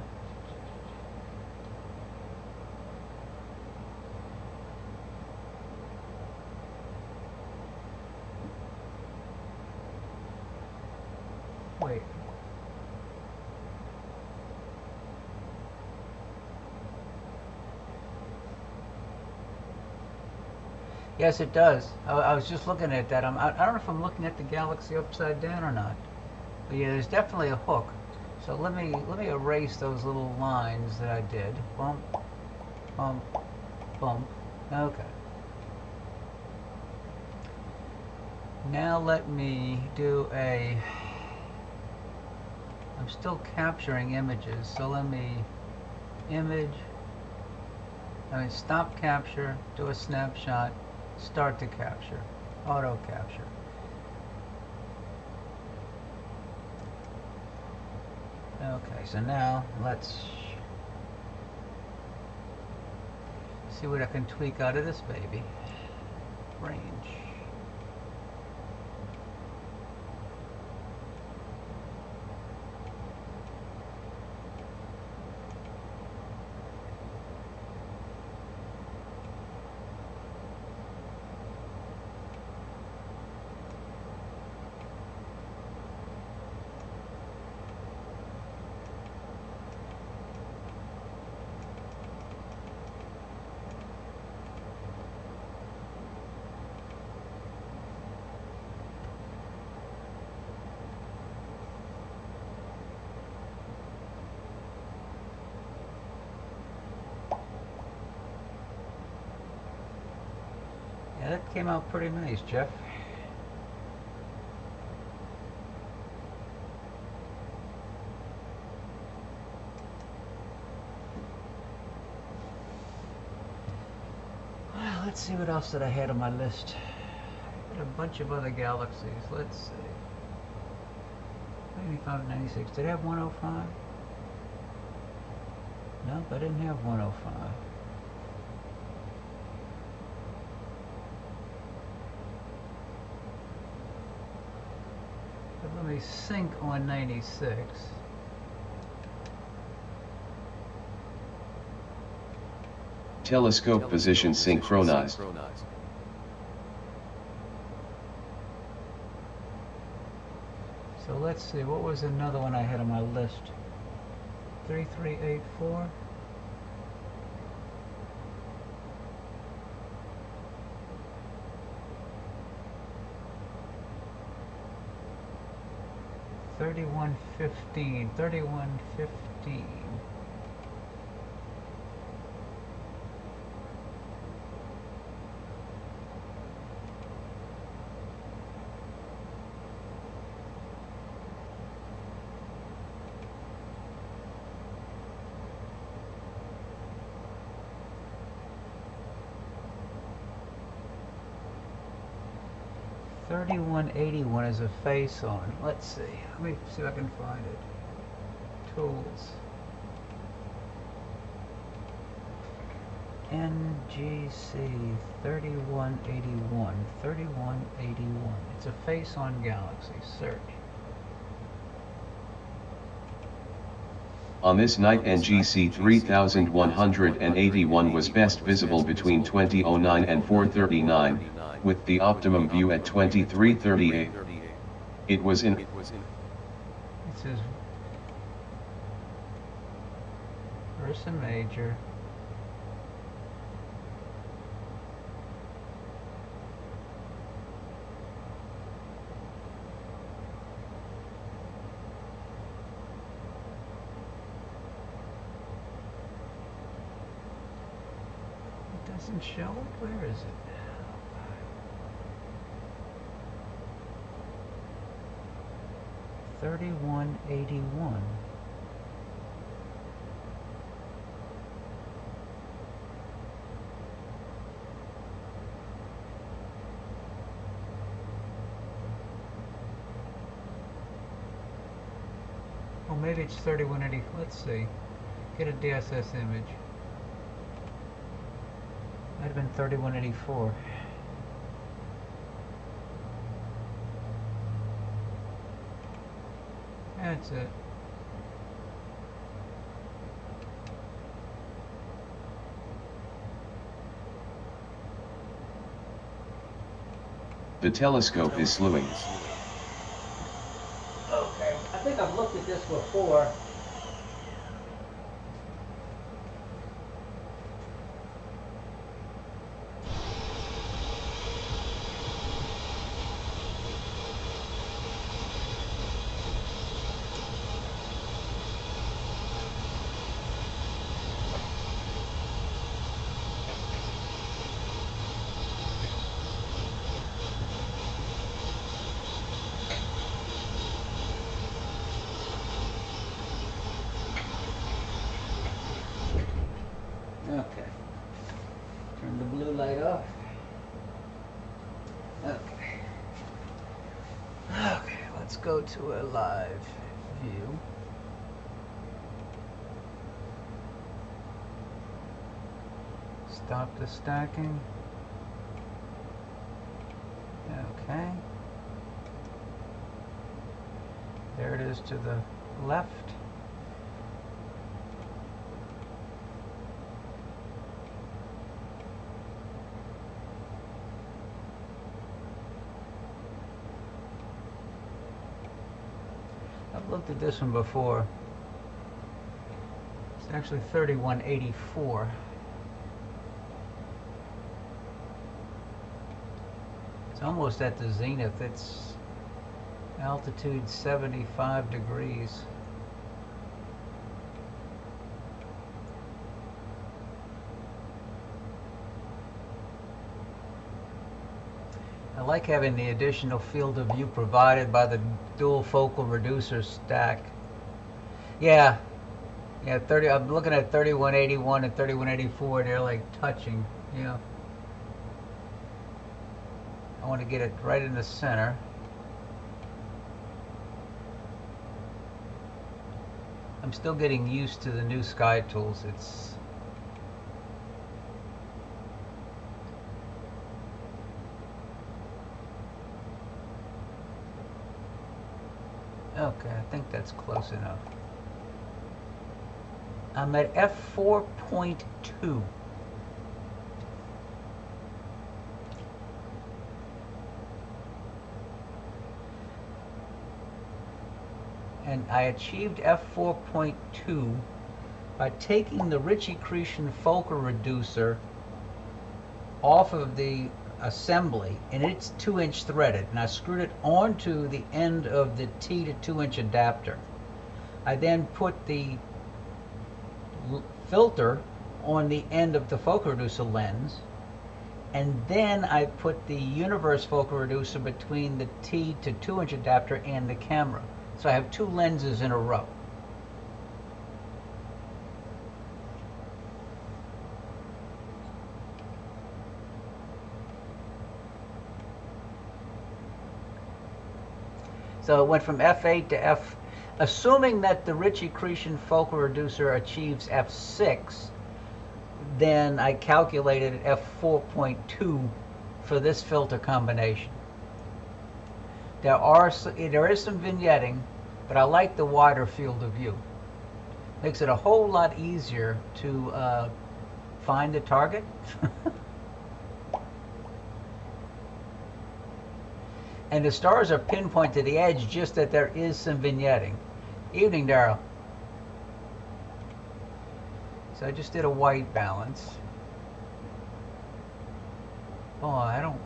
Wait. Yes, it does. I was just looking at that. I don't know if I'm looking at the galaxy upside down or not. But yeah, there's definitely a hook. So let me erase those little lines that I did. Bump, bump, bump. Okay. Now let me do a... I'm still capturing images, so let me stop capture, do a snapshot, start to capture, auto capture. Okay, so now let's see what I can tweak out of this baby. Range. Yeah, that came out pretty nice, Jeff. Well, let's see what else that I had on my list. I had a bunch of other galaxies. Let's see. 95, 96. Did I have 105? Nope, I didn't have 105. But let me sync on 96. Telescope position synchronized. So let's see, what was another one I had on my list? 3384. $31.15. $31.15. 3181 is a face on. Let's see. Let me see if I can find it. Tools. NGC 3181. 3181. It's a face on Galaxy. Search. On this night NGC 3181 was best visible between 2009 and 4:39, with the optimum view at 23:38. It was in... It says Ursa Major. Doesn't show it? Where is it? $31.81. Oh, maybe it's 3180. Let's see. Get a DSS image. Might have been 3184. That's it. The telescope is slewing. Okay, I think I've looked at this before. Okay. Turn the blue light off. Okay. Okay, let's go to a live view. Stop the stacking. Okay. There it is to the left. I've looked at this one before. It's actually 3184. It's almost at the zenith. It's altitude 75 degrees. I like having the additional field of view provided by the dual focal reducer stack. Yeah, 30. I'm looking at 3181 and 3184. They're like touching. Yeah. I want to get it right in the center. I'm still getting used to the new Sky Tools. It's okay, I think that's close enough. I'm at f4.2. And I achieved f4.2 by taking the Ritchie-Chrétien focal reducer off of the assembly, and it's 2-inch threaded, and I screwed it onto the end of the T to 2-inch adapter. I then put the filter on the end of the focal reducer lens, and then I put the Universe focal reducer between the T to 2-inch adapter and the camera. So I have 2 lenses in a row. So it went from F8 to F, assuming that the Ritchie-Chrétien focal reducer achieves F6, then I calculated F4.2 for this filter combination. There is some vignetting, but I like the wider field of view. Makes it a whole lot easier to find the target. And the stars are pinpoint to the edge, just that there is some vignetting. Evening, Daryl. So I just did a white balance. Oh, I don't...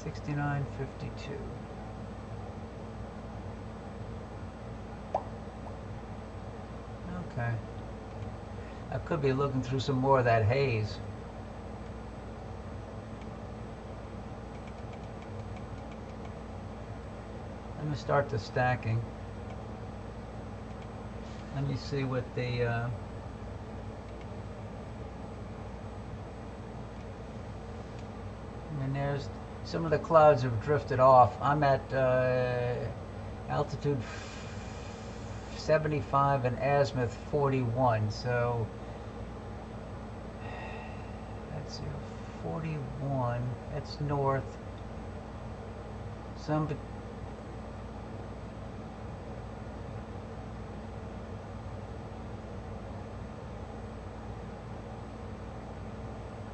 $69.52. Okay. I could be looking through some more of that haze. Let me start the stacking. Let me see what the and there's some of the clouds have drifted off. I'm at altitude 75 and azimuth 41, so let's see, 41, that's north.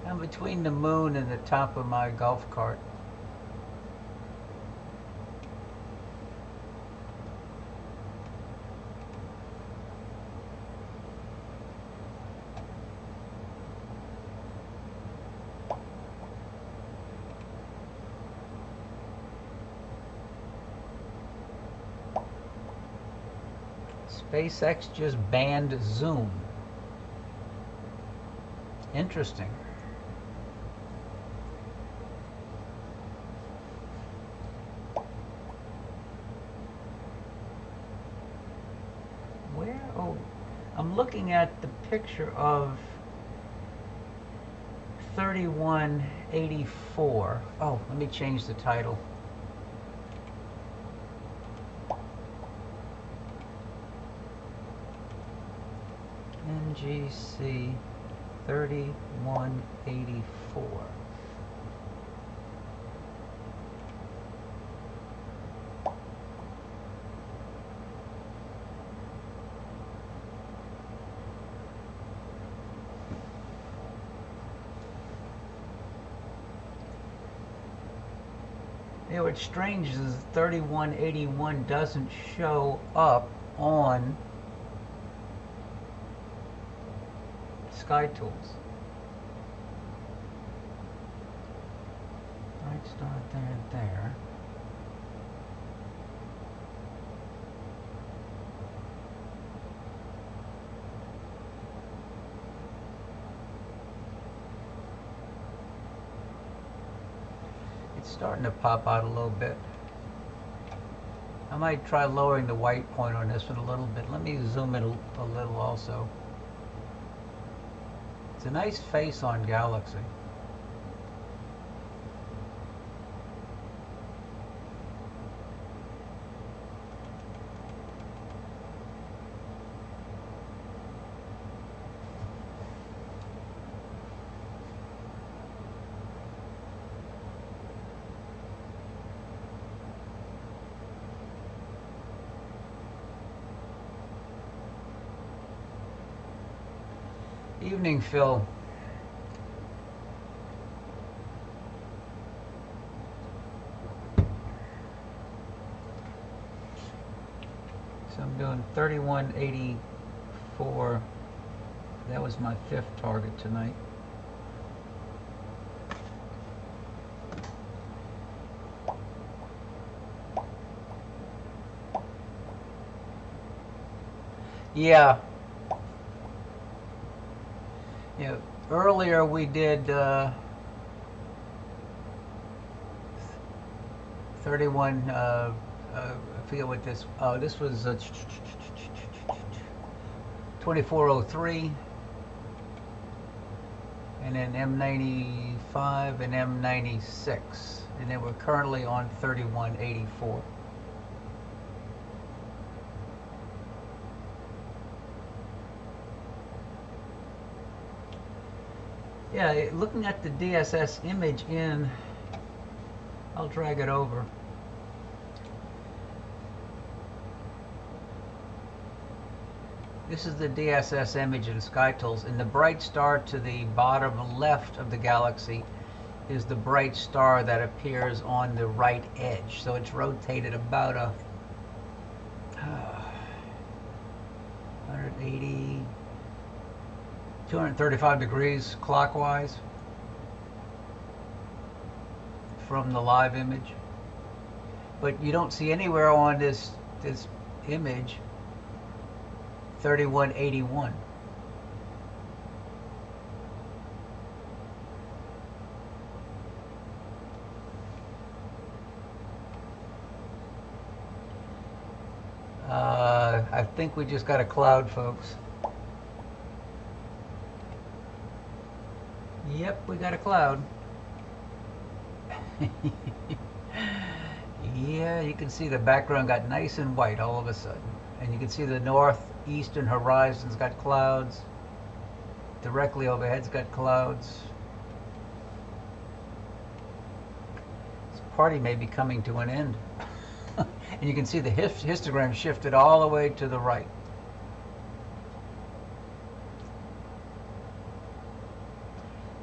I'm between the moon and the top of my golf cart. SpaceX just banned Zoom. Interesting. Where? Oh, I'm looking at the picture of 3184. Oh, let me change the title. NGC 3184. You know, what's strange is 3181 doesn't show up on Sky Tools. Right, start there and there. It's starting to pop out a little bit. I might try lowering the white point on this one a little bit. Let me zoom in a little also. It's a nice face on Galaxy. Evening, Phil. So I'm doing 3184. That was my 5th target tonight. Yeah. Yeah, earlier we did 31, I forget what this, oh, this was, 2403, and then M95 and M96, and then we're currently on 3184. Yeah, looking at the DSS image in, I'll drag it over. This is the DSS image in SkyTools, and the bright star to the bottom left of the galaxy is the bright star that appears on the right edge. So it's rotated about a 180, 235 degrees clockwise from the live image. But you don't see anywhere on this image 3181. I think we just got a cloud, folks. Yep, we got a cloud. Yeah, you can see the background got nice and white all of a sudden. And you can see the northeastern horizon's got clouds. Directly overhead's got clouds. This party may be coming to an end. And you can see the histogram shifted all the way to the right.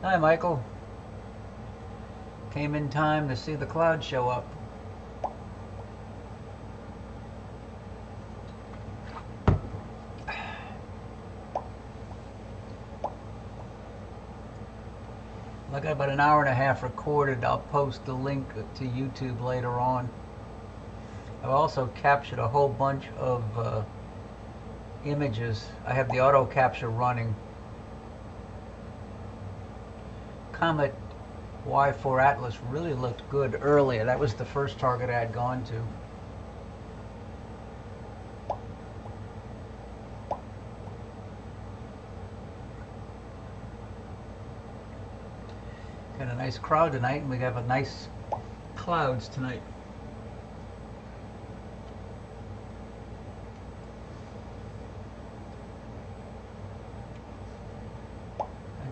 Hi, Michael. Came in time to see the clouds show up. I got about an hour and a half recorded. I'll post the link to YouTube later on. I've also captured a whole bunch of images. I have the auto capture running. Comet Y4 Atlas really looked good earlier. That was the first target I had gone to. Got a nice crowd tonight, and we have a nice clouds tonight.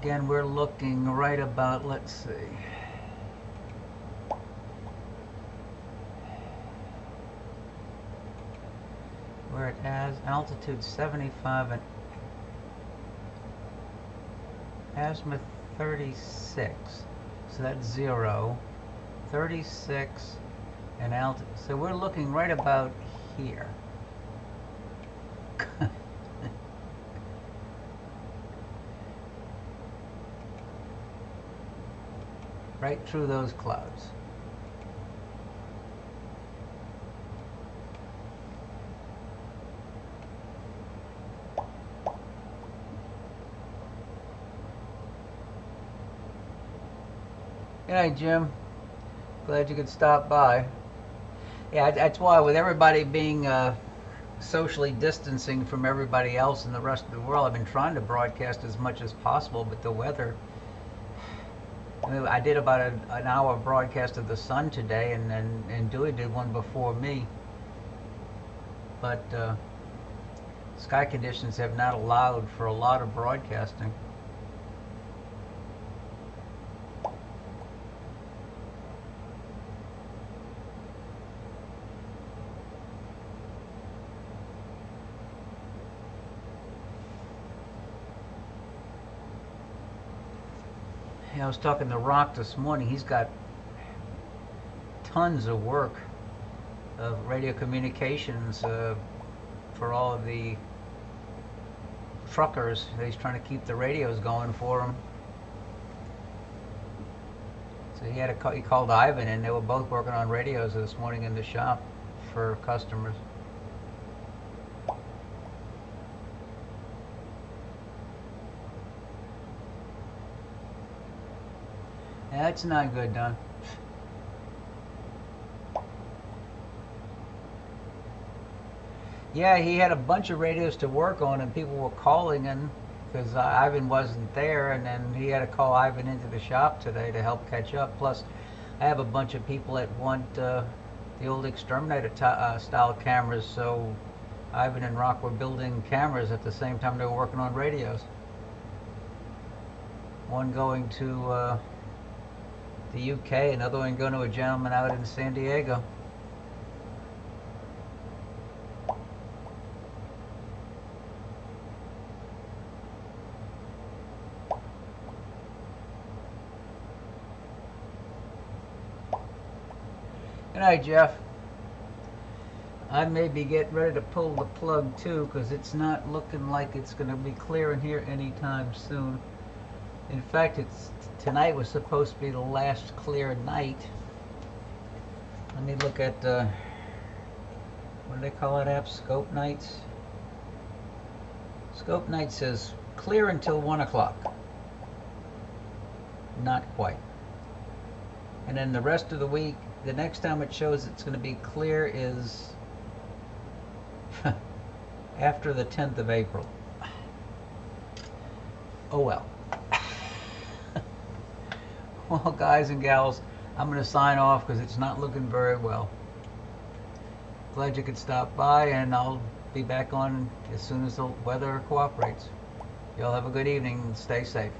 Again, we're looking right about, let's see. Where it has altitude 75 and azimuth 36. So that's 0, 36, and altitude. So we're looking right about here. Right through those clouds. Good night, Jim. Glad you could stop by. Yeah, that's why with everybody being socially distancing from everybody else in the rest of the world, I've been trying to broadcast as much as possible, but the weather. I mean, I did about an hour broadcast of the sun today, and Dewey did one before me. But sky conditions have not allowed for a lot of broadcasting. I was talking to Rock this morning. He's got tons of work of radio communications for all of the truckers. He's trying to keep the radios going for them. So he called Ivan, and they were both working on radios this morning in the shop for customers. That's not good, Don. Yeah, he had a bunch of radios to work on, and people were calling in because Ivan wasn't there, and then he had to call Ivan into the shop today to help catch up. Plus, I have a bunch of people that want the old Exterminator style cameras, so Ivan and Rock were building cameras at the same time they were working on radios. One going to the UK, another one going to a gentleman out in San Diego. Good night, Jeff. I may be getting ready to pull the plug too, because it's not looking like it's going to be clear in here anytime soon. In fact, tonight was supposed to be the last clear night. Let me look at what do they call it, app? Scope Nights. Scope Night says clear until 1 o'clock. Not quite. And then the rest of the week, the next time it shows it's going to be clear is after the 10th of April. Oh well. Well, guys and gals, I'm going to sign off because it's not looking very well. Glad you could stop by, and I'll be back on as soon as the weather cooperates. Y'all have a good evening and stay safe.